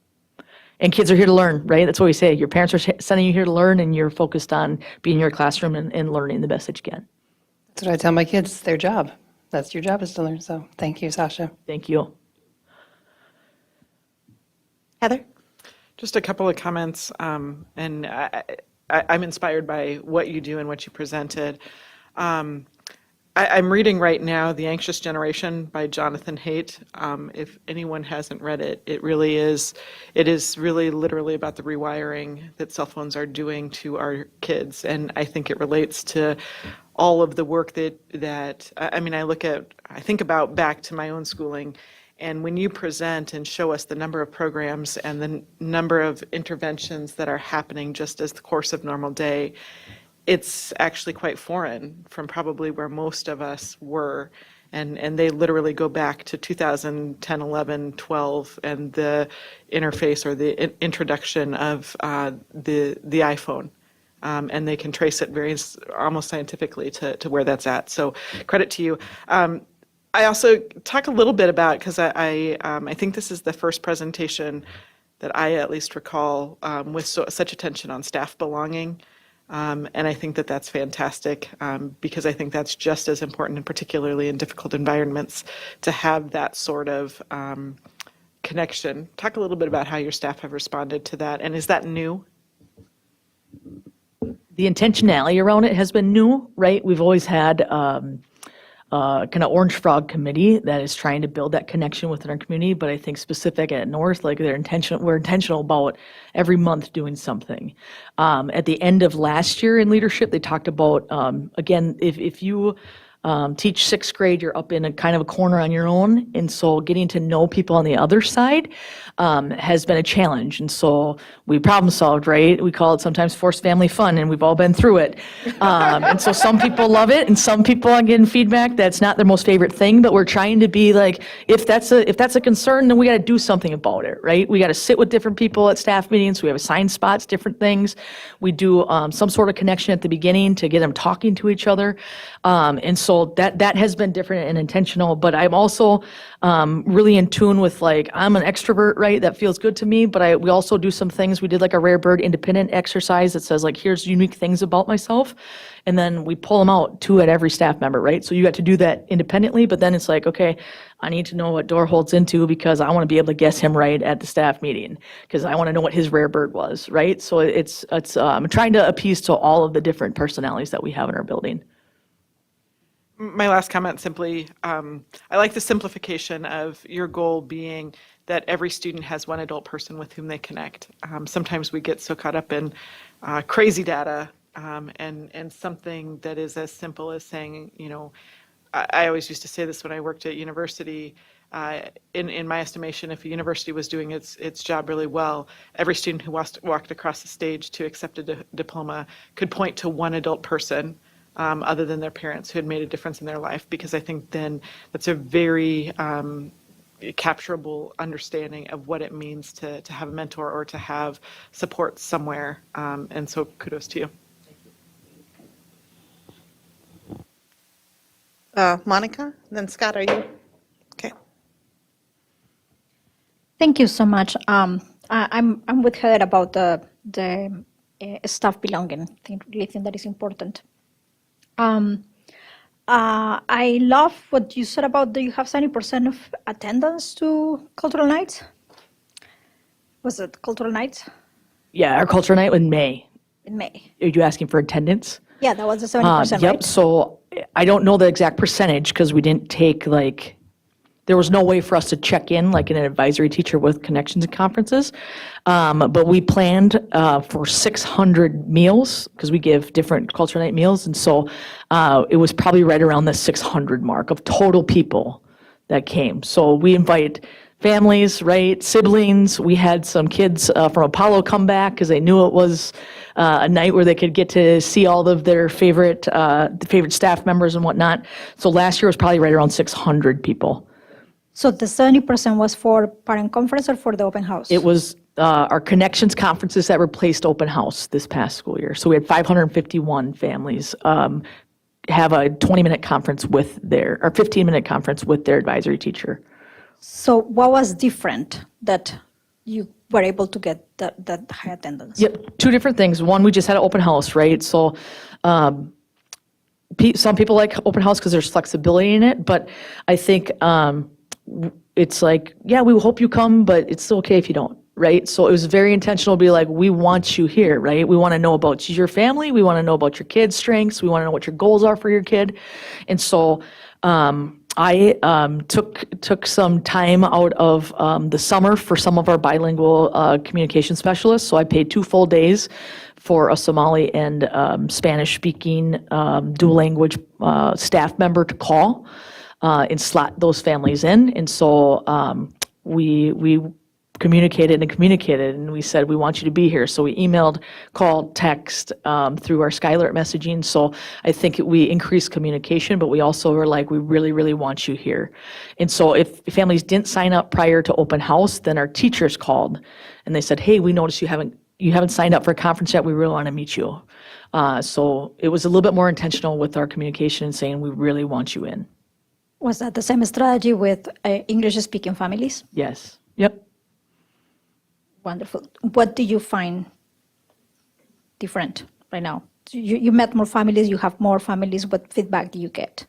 And kids are here to learn, right? That's what we say. Your parents are sending you here to learn, and you're focused on being in your classroom and learning the best that you can. That's what I tell my kids, it's their job. That's your job, is to learn. So thank you, Sasha. Thank you. Heather? Just a couple of comments, and I'm inspired by what you do and what you presented. I'm reading right now The Anxious Generation by Jonathan Haidt. If anyone hasn't read it, it is really literally about the rewiring that cell phones are doing to our kids. And I think it relates to all of the work that I think about back to my own schooling. And when you present and show us the number of programs and the number of interventions that are happening just as the course of normal day, it's actually quite foreign from probably where most of us were. And they literally go back to 2010, 11, 12, and the interface or the introduction of the iPhone. And they can trace it almost scientifically to where that's at. So credit to you. I also talk a little bit about, because I think this is the first presentation that I at least recall with such attention on staff belonging. And I think that that's fantastic, because I think that's just as important, and particularly in difficult environments, to have that sort of connection. Talk a little bit about how your staff have responded to that. And is that new? The intentionality around it has been new, right? We've always had kind of Orange Frog committee that is trying to build that connection within our community. But I think specific at North, like we're intentional about every month doing something. At the end of last year in leadership, they talked about, again, if you teach sixth grade, you're up in a kind of a corner on your own. And so getting to know people on the other side has been a challenge. And so we problem solved, right? We call it sometimes forced family fun, and we've all been through it. And so some people love it, and some people are getting feedback that's not their most favorite thing, but we're trying to be like, if that's a concern, then we got to do something about it, right? We got to sit with different people at staff meetings. We have assigned spots, different things. We do some sort of connection at the beginning to get them talking to each other. And so that has been different and intentional, but I'm also really in tune with, like, I'm an extrovert, right? That feels good to me, but we also do some things. We did like a Rare Bird independent exercise that says, like, here's unique things about myself. And then we pull them out, 2 at every staff member, right? So you got to do that independently, but then it's like, okay, I need to know what door holds into, because I want to be able to guess him right at the staff meeting, because I want to know what his Rare Bird was, right? So it's I'm trying to appease to all of the different personalities that we have in our building. My last comment simply, I like the simplification of your goal being that every student has one adult person with whom they connect. Sometimes we get so caught up in crazy data and something that is as simple as saying, I always used to say this when I worked at university. In my estimation, if a university was doing its job really well, every student who walked across the stage to accept a diploma could point to one adult person other than their parents who had made a difference in their life, because I think then that's a very capturable understanding of what it means to have a mentor or to have support somewhere. And so kudos to you. Monica, then Scott, are you? Okay. Thank you so much. I'm with Heather about the staff belonging. I really think that is important. I love what you said about, do you have 70% of attendance to cultural nights? Was it cultural nights? Yeah, our culture night in May. In May. Are you asking for attendance? Yeah, that was the 70%, Yep, right? so I don't know the exact percentage because we didn't take there was no way for us to check in like an advisory teacher with connections and conferences. But we planned for 600 meals because we give different culture night meals. And so it was probably right around the 600 mark of total people that came. So we invite families, right, siblings. We had some kids from Apollo come back because they knew it was a night where they could get to see all of their favorite staff members and whatnot. So last year was probably right around 600 people. So the 70% was for parent conference or for the open house? It was our connections conferences that replaced open house this past school year. So we had 551 families have a 20-minute conference with their, or 15-minute conference with their advisory teacher. So what was different that you were able to get that high attendance? Yep, two different things. One, we just had an open house, right? So some people like open house because there's flexibility in it, but I think it's like, yeah, we hope you come, but it's still okay if you don't, right? So it was very intentional to be like, we want you here, right? We want to know about your family. We want to know about your kid's strengths. We want to know what your goals are for your kid. And so I took some time out of the summer for some of our bilingual communication specialists. So I paid 2 full days for a Somali and Spanish-speaking dual language staff member to call and slot those families in. And so we communicated and we said, we want you to be here. So we emailed, called, text through our Skylar messaging. So I think we increased communication, but we also were like, we really, really want you here. And so if families didn't sign up prior to open house, then our teachers called and they said, hey, we noticed you haven't signed up for a conference yet. We really want to meet you. So it was a little bit more intentional with our communication and saying, we really want you in. Was that the same strategy with English-speaking families? Yes. Yep. Wonderful. What do you find different right now? You met more families, you have more families. What feedback do you get?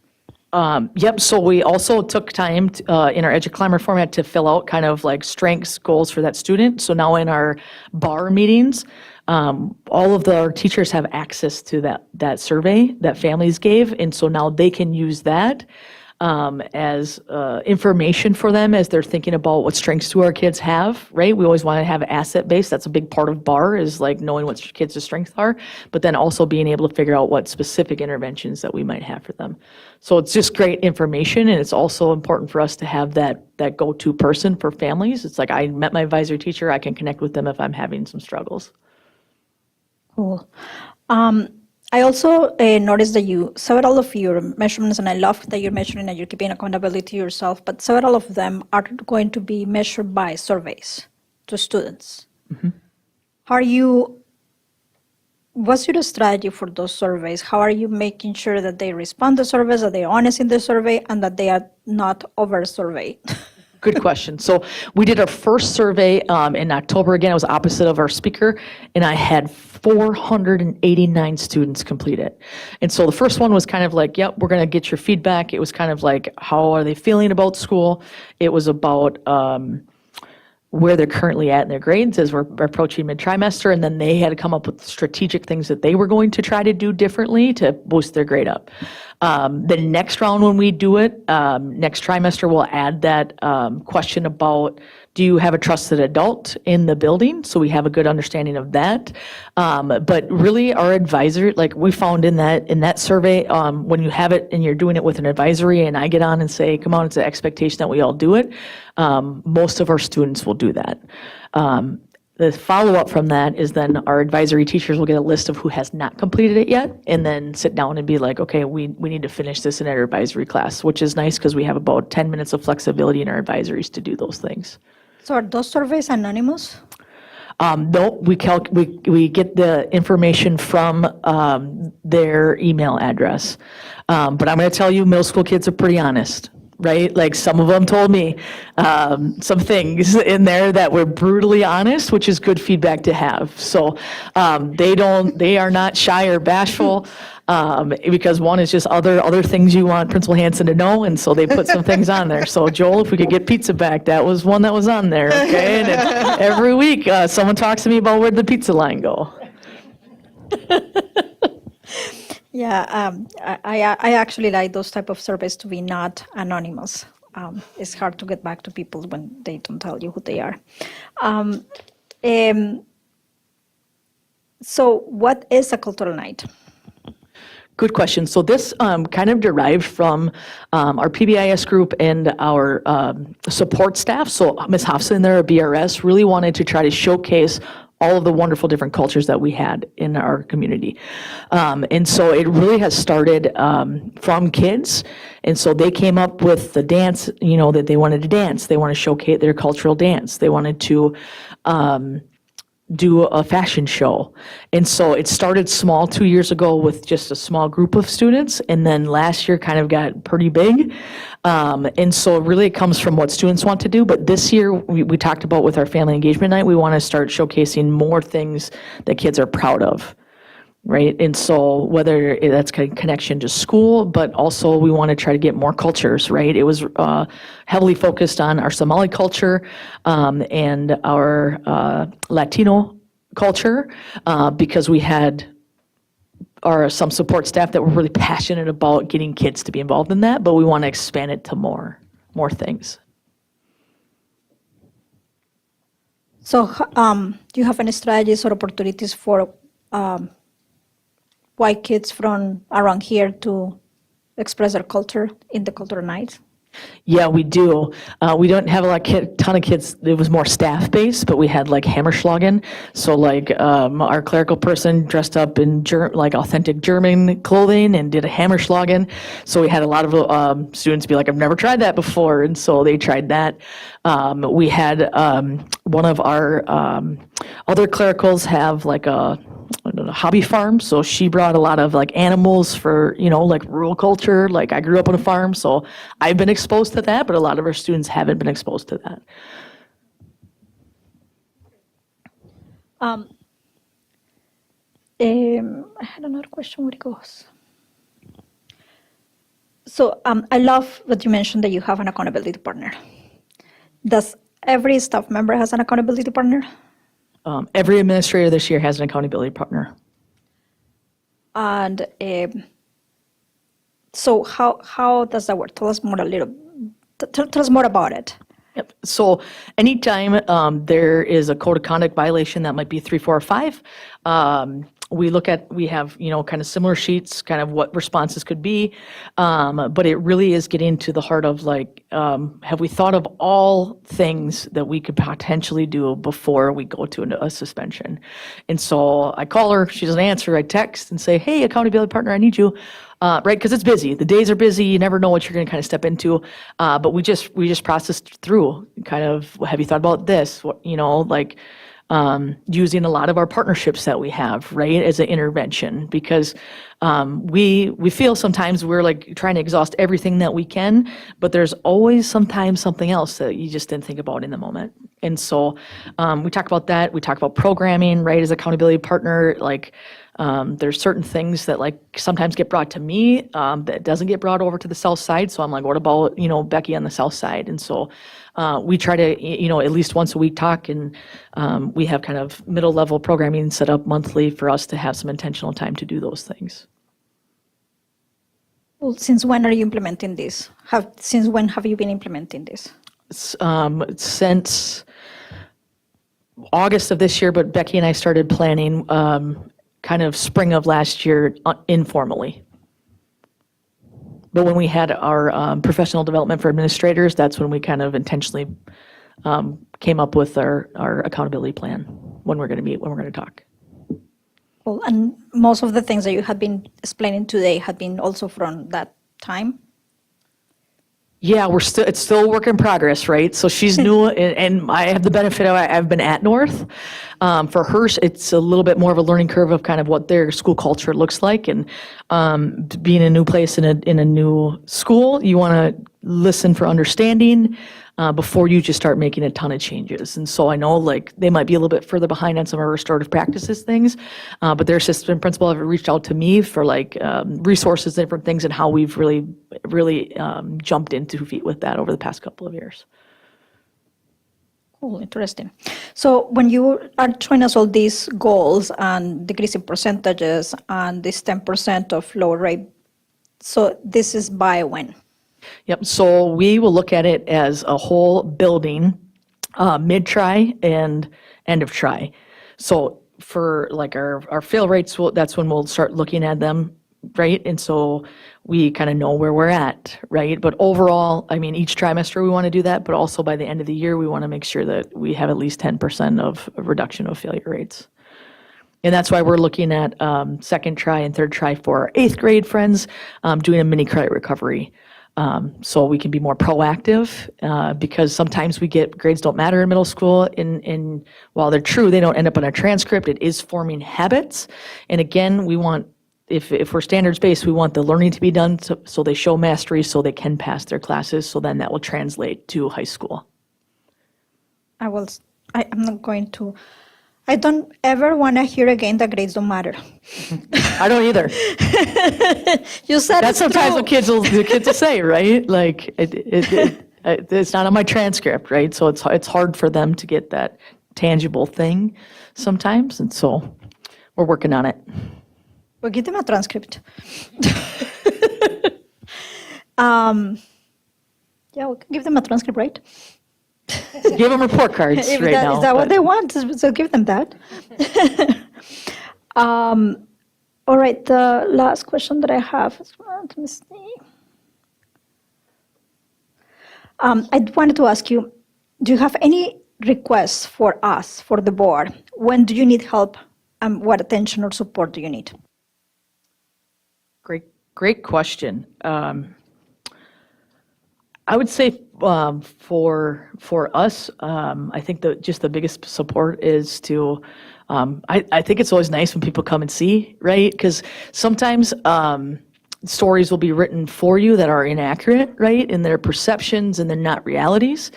Yep. So we also took time in our EduClimber format to fill out kind of like strengths, goals for that student. So now in our bar meetings, all of our teachers have access to that survey that families gave. And so now they can use that as information for them as they're thinking about what strengths do our kids have, right? We always want to have asset base. That's a big part of BAR is like knowing what your kids' strengths are, but then also being able to figure out what specific interventions that we might have for them. So it's just great information, and it's also important for us to have that go-to person for families. It's like I met my advisory teacher. I can connect with them if I'm having some struggles. Cool. I also noticed that several of your measurements, and I love that you're measuring and you're keeping accountability to yourself, but several of them are going to be measured by surveys to students. Mm-hmm. What's your strategy for those surveys? How are you making sure that they respond to surveys, that they're honest in the survey, and that they are not over-surveyed? Good question. So we did our first survey in October. Again, it was opposite of our speaker, and I had 489 students complete it. And so the first one was kind of like, yep, we're going to get your feedback. It was kind of like, how are they feeling about school? It was about where they're currently at in their grades as we're approaching mid-trimester, and then they had to come up with strategic things that they were going to try to do differently to boost their grade up. The next round when we do it, next trimester, we'll add that question about, do you have a trusted adult in the building? So we have a good understanding of that. But really our advisor, like we found in that survey, when you have it and you're doing it with an advisory and I get on and say, come on, it's an expectation that we all do it, most of our students will do that. The follow-up from that is then our advisory teachers will get a list of who has not completed it yet and then sit down and be like, okay, we need to finish this in our advisory class, which is nice because we have about 10 minutes of flexibility in our advisories to do those things. So are those surveys anonymous? No, we get the information from their email address. But I'm going to tell you, middle school kids are pretty honest. Right? Like some of them told me some things in there that were brutally honest, which is good feedback to have. So they are not shy or bashful because one is just other things you want Principal Hansen to know. And so they put some things on there. So Joel, if we could get pizza back, that was one that was on there. Okay. And every week someone talks to me about where'd the pizza line go. Yeah, I actually like those type of surveys to be not anonymous. It's hard to get back to people when they don't tell you who they are. So what is a cultural night? Good question. So this kind of derived from our PBIS group and our support staff. So Ms. Hofson there at BRS really wanted to try to showcase all of the wonderful different cultures that we had in our community. And so it really has started from kids. And so they came up with the dance, that they wanted to dance. They want to showcase their cultural dance. They wanted to do a fashion show. And so it started small 2 years ago with just a small group of students, and then last year kind of got pretty big. And so really it comes from what students want to do, but this year we talked about with our family engagement night, we want to start showcasing more things that kids are proud of. Right. And so whether that's a connection to school, but also we want to try to get more cultures. Right. It was heavily focused on our Somali culture and our Latino culture because we had some support staff that were really passionate about getting kids to be involved in that. But we want to expand it to more things. So do you have any strategies or opportunities for white kids from around here to express their culture in the cultural night? Yeah, we do. We don't have a ton of kids. It was more staff-based, but we had like Hammerschlagen. So like our clerical person dressed up in like authentic German clothing and did a Hammerschlagen. So we had a lot of students be like, I've never tried that before. And so they tried that. We had one of our other clericals have like a hobby farm. So she brought a lot of like animals for, like rural culture. Like I grew up on a farm, so I've been exposed to that, but a lot of our students haven't been exposed to that. I had another question. Where it goes? So I love that you mentioned that you have an accountability partner. Does every staff member has an accountability partner? Every administrator this year has an accountability partner. And so how does that work? Tell us more tell us more about it. Yep. So anytime there is a code of conduct violation, that might be 3, 4, or 5, we have, kind of similar sheets, kind of what responses could be. But it really is getting to the heart of like, have we thought of all things that we could potentially do before we go to a suspension? And so I call her, she doesn't answer, I text and say, hey, accountability partner, I need you. Right, because it's busy. The days are busy. You never know what you're going to kind of step into. But we just processed through kind of, have you thought about this? Using a lot of our partnerships that we have, right, as an intervention, because we feel sometimes we're like trying to exhaust everything that we can, but there's always sometimes something else that you just didn't think about in the moment. And so we talk about that. We talk about programming, right, as accountability partner, like. There's certain things that like sometimes get brought to me that doesn't get brought over to the south side. So I'm like, what about, Becky on the south side? And so we try to, at least once a week talk, and we have kind of middle level programming set up monthly for us to have some intentional time to do those things. Well, since when are you implementing this? Since when have you been implementing this? Since August of this year, but Becky and I started planning kind of spring of last year informally. But when we had our professional development for administrators, that's when we kind of intentionally came up with our accountability plan, when we're going to meet, when we're going to talk. Well, and most of the things that you have been explaining today have been also from that time? Yeah, it's still a work in progress, right? So she's new, and I have the benefit of I've been at North. For her, it's a little bit more of a learning curve of kind of what their school culture looks like, and being in a new place in a new school, you want to listen for understanding before you just start making a ton of changes. And so I know like they might be a little bit further behind on some of our restorative practices things, but their assistant principal have reached out to me for like resources, different things, and how we've really jumped into feet with that over the past couple of years. Cool, interesting. So when you are showing us all these goals and decreasing percentages and this 10% of lower rate, so this is by when? Yep, so we will look at it as a whole building, mid-try and end of try. So for like our fail rates, that's when we'll start looking at them, right? And so we kind of know where we're at, right? But overall, I mean, each trimester we want to do that, but also by the end of the year, we want to make sure that we have at least 10% of reduction of failure rates. And that's why we're looking at second try and third try for our 8th grade friends, doing a mini credit recovery. So we can be more proactive because sometimes we get grades don't matter in middle school. And while they're true, they don't end up on a transcript. It is forming habits. And again, we want, if we're standards-based, we want the learning to be done so they show mastery so they can pass their classes. So then that will translate to high school. I'm not going to. I don't ever want to hear again that grades don't matter. I don't either. You said That's sometimes what the kids will say, right? Like it's not on my transcript, right? So it's hard for them to get that tangible thing sometimes, and so we're working on it. Well, give them a transcript. Yeah, we can give them a transcript, right? Give them report cards If right that, now. Is that what but- they want? So give them that. All right, the last question that I have is, let me see. I wanted to ask you, do you have any requests for us, for the board? When do you need help? What attention or support do you need? Great question. I would say for us, I think just the biggest support is to, I think it's always nice when people come and see, right? Because sometimes stories will be written for you that are inaccurate, right? In their perceptions and they're not realities.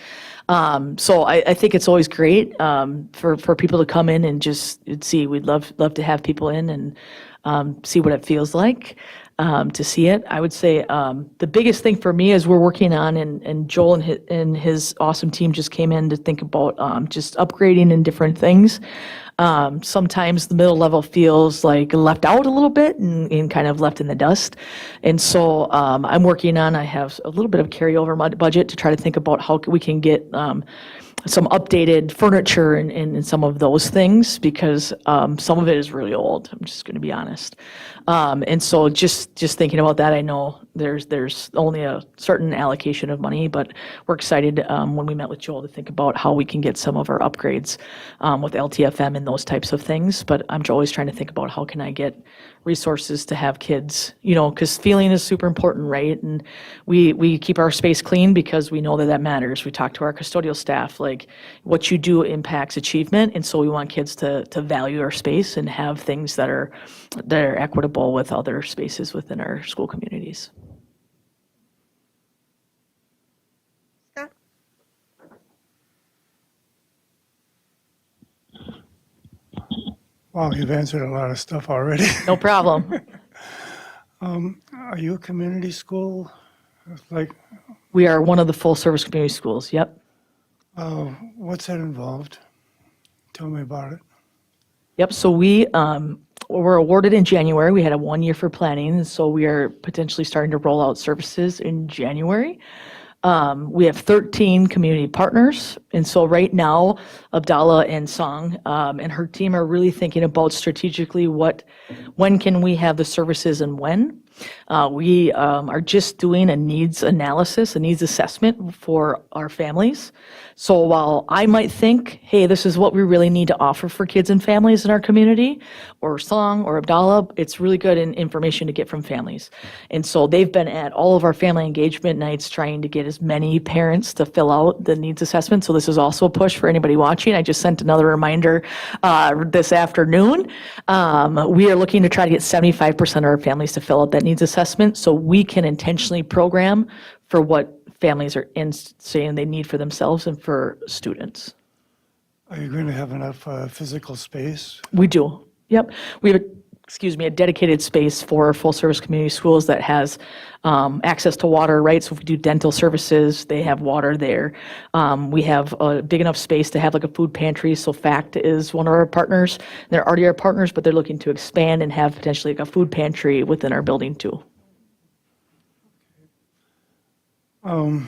So I think it's always great for people to come in and just see. We'd love to have people in and see what it feels like. To see it. I would say the biggest thing for me is we're working on, and Joel and his awesome team just came in to think about just upgrading and different things. Sometimes the middle level feels like left out a little bit and kind of left in the dust. And so I'm working on, I have a little bit of carryover budget to try to think about how we can get some updated furniture and some of those things because some of it is really old. I'm just going to be honest. And so just thinking about that, I know there's only a certain allocation of money, but we're excited when we met with Joel to think about how we can get some of our upgrades with LTFM and those types of things. But I'm always trying to think about how can I get resources to have kids, because feeling is super important, right? And we keep our space clean because we know that matters. We talk to our custodial staff, like what you do impacts achievement. And so we want kids to value our space and have things that are equitable with other spaces within our school communities. Scott? Wow, you've answered a lot of stuff already. No problem. Are you a community school? Like, We are one of the full service community schools. Yep. what's that involved? Tell me about it. Yep. So we were awarded in January. We had a 1 year for planning. And so we are potentially starting to roll out services in January. We have 13 community partners. And so right now, Abdallah and Song and her team are really thinking about strategically when can we have the services and when. We are just doing a needs analysis, a needs assessment for our families. So while I might think, hey, this is what we really need to offer for kids and families in our community, or Song or Abdallah, it's really good information to get from families. And so they've been at all of our family engagement nights trying to get as many parents to fill out the needs assessment. So this is also a push for anybody watching. I just sent another reminder this afternoon. We are looking to try to get 75% of our families to fill out that needs assessment so we can intentionally program for what families are saying they need for themselves and for students. Are you going to have enough physical space? We do. Yep. We have a dedicated space for full service community schools that has access to water, right? So if we do dental services, they have water there. We have a big enough space to have like a food pantry. So FACT is one of our partners. They're already our partners, but they're looking to expand and have potentially like a food pantry within our building too. I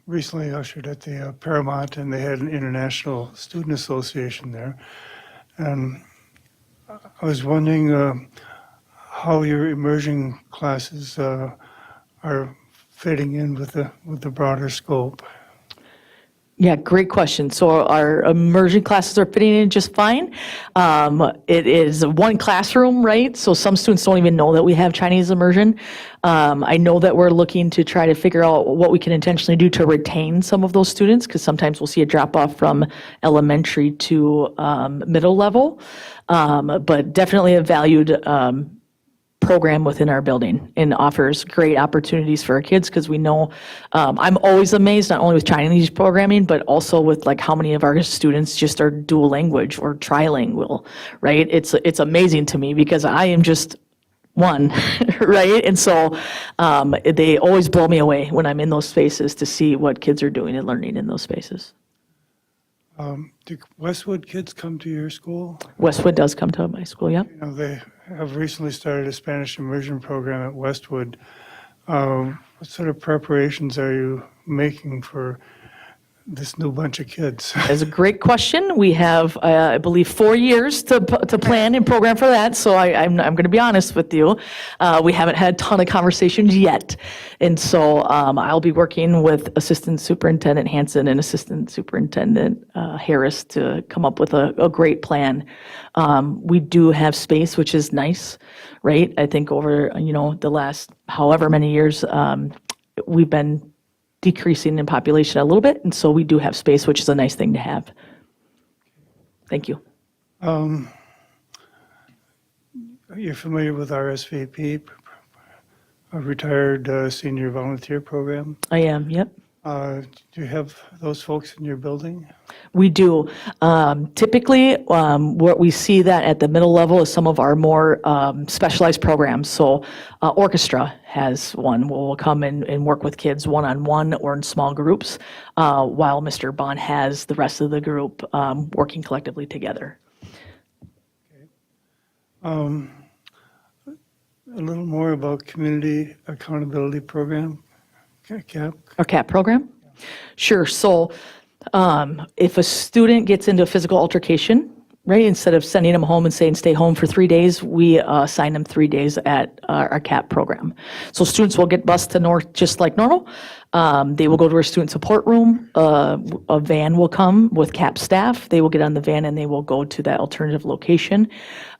recently ushered at the Paramount, and they had an International Student Association there. And I was wondering how your immersion classes are fitting in with the broader scope. Yeah, great question. So our immersion classes are fitting in just fine. It is one classroom, right? So some students don't even know that we have Chinese immersion. I know that we're looking to try to figure out what we can intentionally do to retain some of those students, because sometimes we'll see a drop off from elementary to middle level. But definitely a valued program within our building and offers great opportunities for our kids, because we know, I'm always amazed not only with Chinese programming, but also with like how many of our students just are dual language or trilingual, right? It's amazing to me because I am just one, right? And so they always blow me away when I'm in those spaces to see what kids are doing and learning in those spaces. Do Westwood kids come to your school? Westwood does come to my school, yeah. You know, they have recently started a Spanish immersion program at Westwood. What sort of preparations are you making for this new bunch of kids? That's a great question. We have, I believe, 4 years to plan and program for that. So I'm going to be honest with you. We haven't had a ton of conversations yet. And so I'll be working with Assistant Superintendent Hanson and Assistant Superintendent Harris to come up with a great plan. We do have space, which is nice, right? I think over, the last however many years, we've been decreasing in population a little bit, and so we do have space, which is a nice thing to have. Thank you. You're familiar with RSVP, a retired senior volunteer program? I am, yep. Do you have those folks in your building? We do. Typically, what we see that at the middle level is some of our more specialized programs. So orchestra has one. We'll come and work with kids one-on-one or in small groups, while Mr. Bond has the rest of the group working collectively together. A little more about Community Accountability Program, CAP. Our CAP program? Sure. So if a student gets into a physical altercation, right, instead of sending them home and saying stay home for 3 days, we assign them 3 days at our CAP program. So students will get bused to North just like normal. They will go to our student support room. A van will come with CAP staff. They will get on the van and they will go to that alternative location,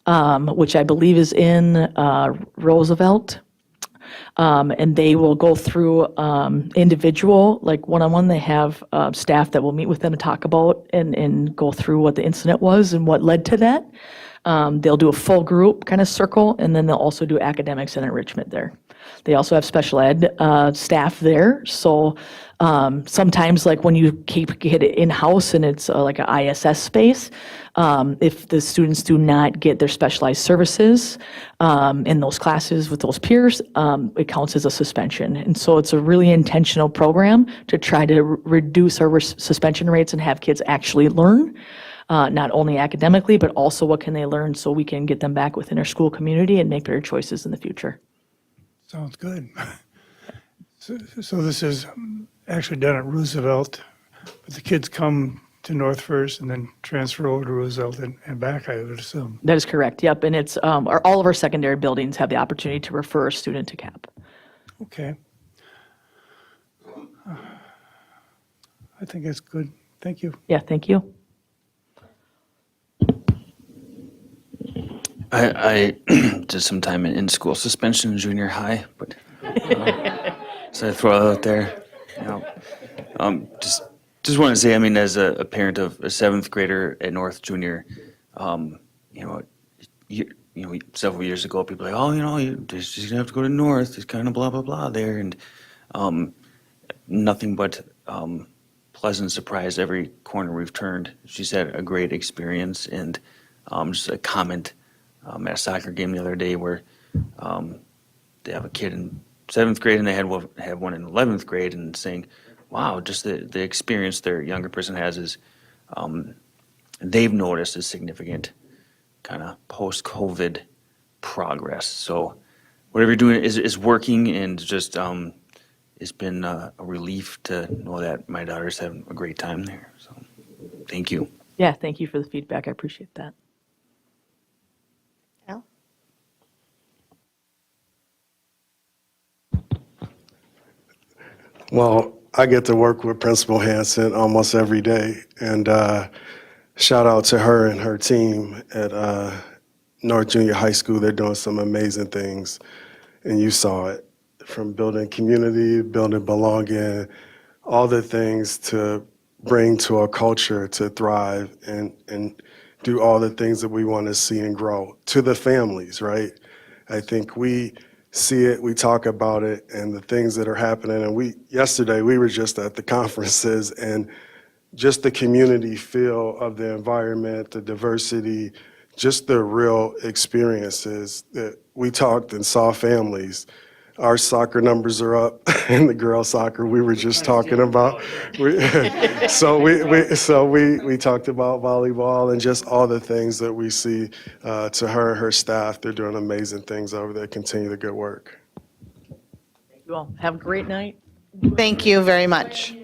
which I believe is in Roosevelt. And they will go through individual, like one-on-one. They have staff that will meet with them and talk about and go through what the incident was and what led to that. They'll do a full group kind of circle, and then they'll also do academics and enrichment there. They also have special ed staff there. So sometimes, like when you get it in-house and it's like an ISS space, if the students do not get their specialized services in those classes with those peers, it counts as a suspension. And so it's a really intentional program to try to reduce our suspension rates and have kids actually learn. Not only academically, but also what can they learn so we can get them back within our school community and make better choices in the future. Sounds good. So this is actually done at Roosevelt, but the kids come to North first and then transfer over to Roosevelt and back, I would assume. That is correct, yep. And it's all of our secondary buildings have the opportunity to refer a student to CAP. Okay. I think it's good. Thank you. Yeah, thank you. I did some time in in-school suspension in junior high, but so I throw that out there. Just want to say, I mean, as a parent of a seventh grader at North Junior, several years ago, people were like, oh, you're just gonna have to go to North. It's kind of blah blah blah there, and nothing but pleasant surprise every corner we've turned. She's had a great experience, and just a comment. At a soccer game the other day where they have a kid in 7th grade and they had one in 11th grade, and saying, wow, just the experience their younger person has is they've noticed a significant kind of post-COVID progress. So whatever you're doing is working, and just it's been a relief to know that my daughter's having a great time there. So thank you. Yeah, thank you for the feedback. I appreciate that. Al? Well, I get to work with Principal Hanson almost every day, and shout out to her and her team at North Junior High School. They're doing some amazing things, and you saw it, from building community, building belonging, all the things to bring to a culture to thrive and do all the things that we want to see and grow to the families, right? I think we see it, we talk about it, and the things that are happening. And yesterday we were just at the conferences, and just the community feel of the environment, the diversity, just the real experiences that we talked and saw families. Our soccer numbers are up in the girls' soccer. We were just talking about. So we talked about volleyball and just all the things that we see. To her and her staff, they're doing amazing things over there. Continue the good work. Thank you all. Have a great night. Thank you very much.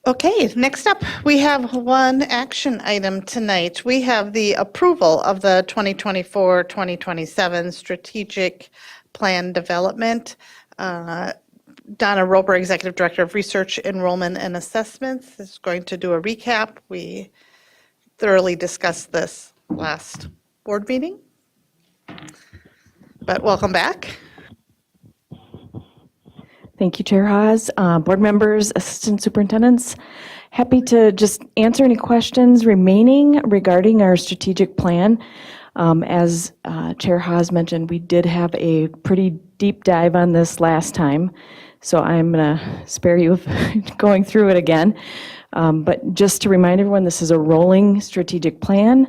Okay, next up, we have one action item tonight. We have the approval of the 2024-2027 strategic plan development. Donna Roper, Executive Director of Research, Enrollment, and Assessments, is going to do a recap. We thoroughly discussed this last board meeting. But welcome back. Thank you, Chair Haas, board members, assistant superintendents. Happy to just answer any questions remaining regarding our strategic plan. As Chair Haas mentioned, we did have a pretty deep dive on this last time, so I'm going to spare you of going through it again. But just to remind everyone, this is a rolling strategic plan.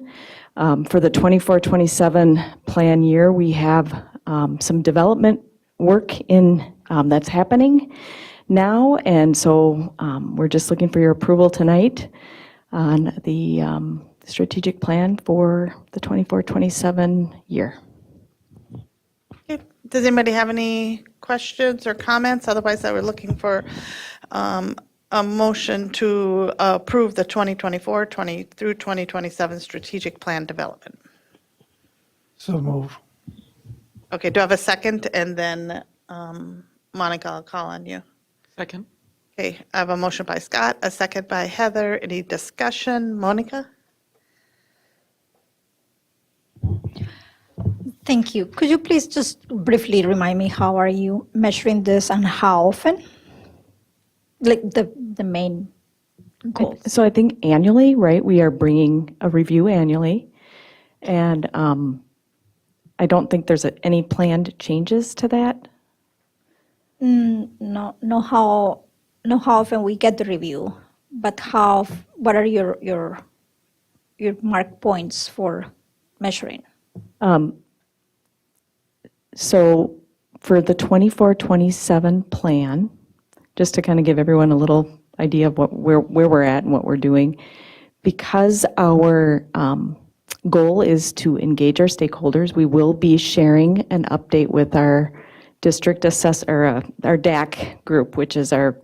For the 24-27 plan year, we have some development work that's happening now, and so we're just looking for your approval tonight on the strategic plan for the 24-27 year. Okay. Does anybody have any questions or comments? Otherwise, I were looking for a motion to approve the 2024 through 2027 strategic plan development. So move. Okay, do I have a second? And then Monica, I'll call on you. Second. Okay, I have a motion by Scott, a second by Heather. Any discussion? Monica? Thank you. Could you please just briefly remind me, how are you measuring this and how often? Like the main goals? So I think annually, right, we are bringing a review annually, and I don't think there's any planned changes to that. No, how often we get the review, but what are your mark points for measuring? So for the 24-27 plan, just to kind of give everyone a little idea of where we're at and what we're doing, because our goal is to engage our stakeholders, we will be sharing an update with our district our DAC group, which is our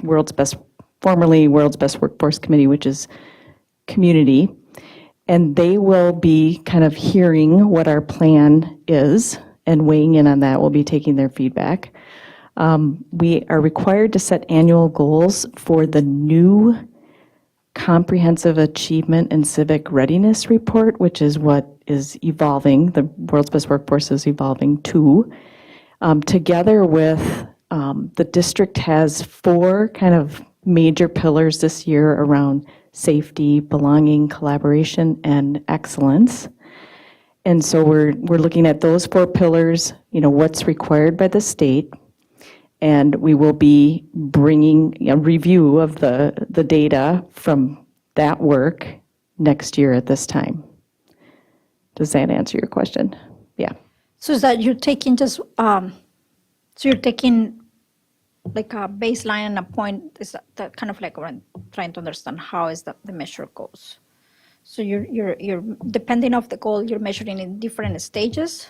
formerly World's Best Workforce Committee, which is community. And they will be kind of hearing what our plan is and weighing in on that. We'll be taking their feedback. We are required to set annual goals for the new Comprehensive Achievement and Civic Readiness Report, which is what is evolving, the World's Best Workforce is evolving to. Together with, the district has 4 kind of major pillars this year around safety, belonging, collaboration, and excellence. And so we're looking at those 4 pillars, what's required by the state, and we will be bringing a review of the data from that work next year at this time. Does that answer your question? Yeah. So is that you're taking just, so you're taking like a baseline and a point? Is that kind of like what I'm trying to understand how is that the measure goes? So you're depending of the goal, you're measuring in different stages?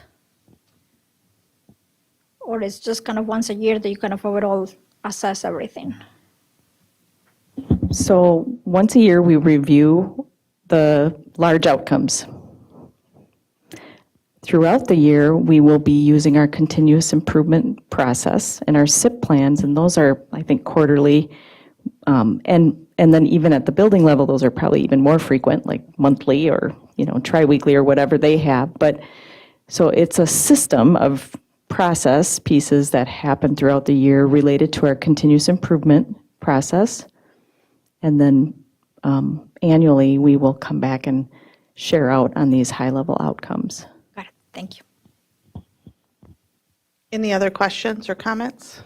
Or it's just kind of once a year that you kind of overall assess everything? So once a year, we review the large outcomes. Throughout the year, we will be using our continuous improvement process and our SIP plans, and those are, I think, quarterly. And then even at the building level, those are probably even more frequent, like monthly or, tri-weekly or whatever they have. But so it's a system of process pieces that happen throughout the year related to our continuous improvement process. And then annually, we will come back and share out on these high-level outcomes. Got it. Thank you. Any other questions or comments?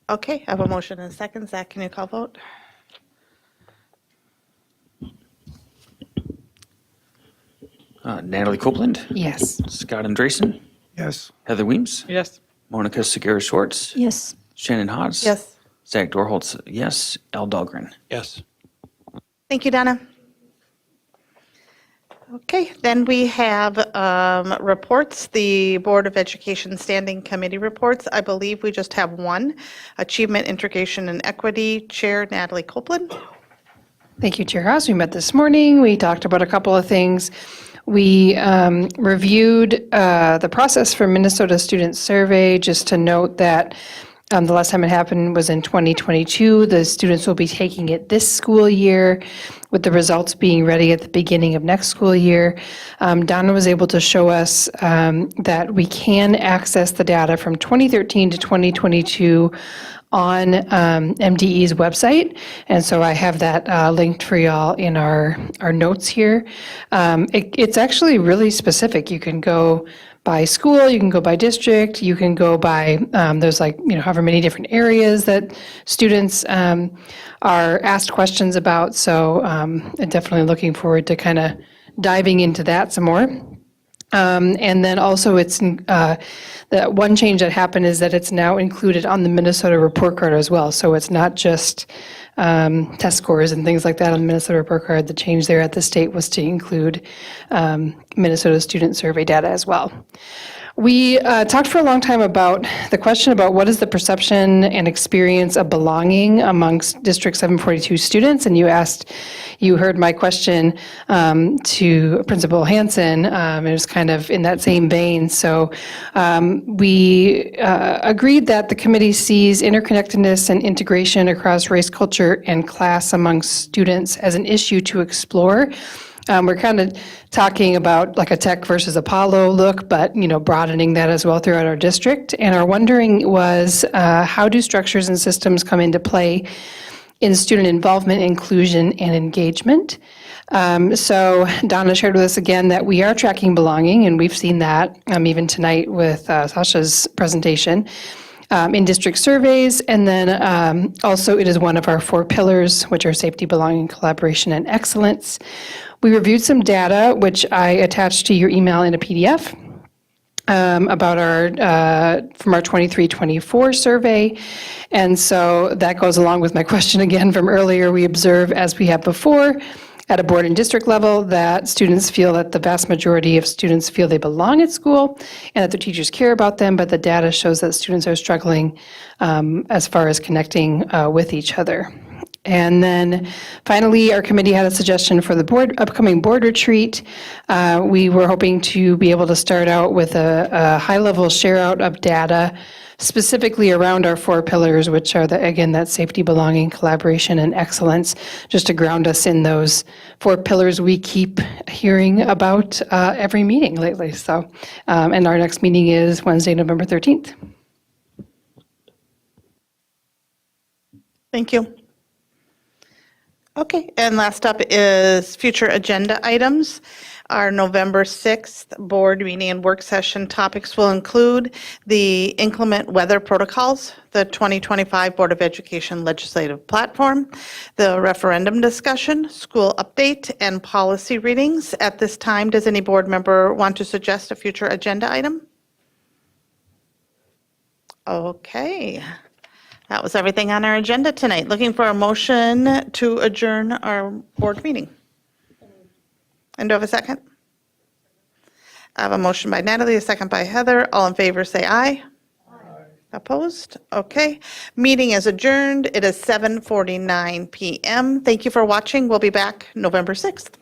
Okay, I have a motion and a second. Zach, can you call vote? Natalie Copeland, Yes. Scott Andresen, Yes. Heather Weems, Yes. Monica Segura Schwartz, Yes. Shannon Haas. Yes. Zach Dorholtz, yes. Al Dahlgren. Yes. Thank you, Donna. Okay, then we have reports, the Board of Education Standing Committee reports. I believe we just have one, Achievement, Integration, and Equity Chair Natalie Copeland. Thank you, Chair Haas. We met this morning. We talked about a couple of things. We reviewed the process for Minnesota Student Survey, just to note that the last time it happened was in 2022. The students will be taking it this school year, with the results being ready at the beginning of next school year. Donna was able to show us that we can access the data from 2013 to 2022 on MDE's website. And so I have that linked for y'all in our notes here. It's actually really specific. You can go by school, you can go by district, you can go by, there's however many different areas that students are asked questions about. So I'm definitely looking forward to kind of diving into that some more. And then also it's, the one change that happened is that it's now included on the Minnesota report card as well. So it's not just test scores and things like that on the Minnesota report card. The change there at the state was to include Minnesota student survey data as well. We talked for a long time about the question about what is the perception and experience of belonging amongst District 742 students, and you heard my question to Principal Hansen. It was kind of in that same vein. So we agreed that the committee sees interconnectedness and integration across race, culture, and class amongst students as an issue to explore. We're kind of talking about like a Tech versus Apollo look, but broadening that as well throughout our district. And our wondering was, how do structures and systems come into play in student involvement, inclusion, and engagement? So Donna shared with us again that we are tracking belonging, and we've seen that even tonight with Sasha's presentation. In district surveys, and then also it is one of our 4 pillars, which are safety, belonging, collaboration, and excellence. We reviewed some data, which I attached to your email in a PDF, about from our 23-24 survey. And so that goes along with my question again from earlier. We observe, as we have before, at a board and district level, that students feel that the vast majority of students feel they belong at school and that their teachers care about them, but the data shows that students are struggling as far as connecting with each other. And then finally, our committee had a suggestion for the upcoming board retreat. We were hoping to be able to start out with a high-level share out of data specifically around our 4 pillars, which are, again, that safety, belonging, collaboration, and excellence, just to ground us in those 4 pillars we keep hearing about every meeting lately. So, and our next meeting is Wednesday, November 13th. Thank you. Okay, and last up is future agenda items. Our November 6th board meeting and work session topics will include the inclement weather protocols, the 2025 Board of Education legislative platform, the referendum discussion, school update, and policy readings. At this time, does any board member want to suggest a future agenda item? Okay. That was everything on our agenda tonight. Looking for a motion to adjourn our board meeting. And do I have a second? I have a motion by Natalie, a second by Heather. All in favor, say aye. Opposed? Okay. Meeting is adjourned. It is 7:49 PM. Thank you for watching. We'll be back November 6th.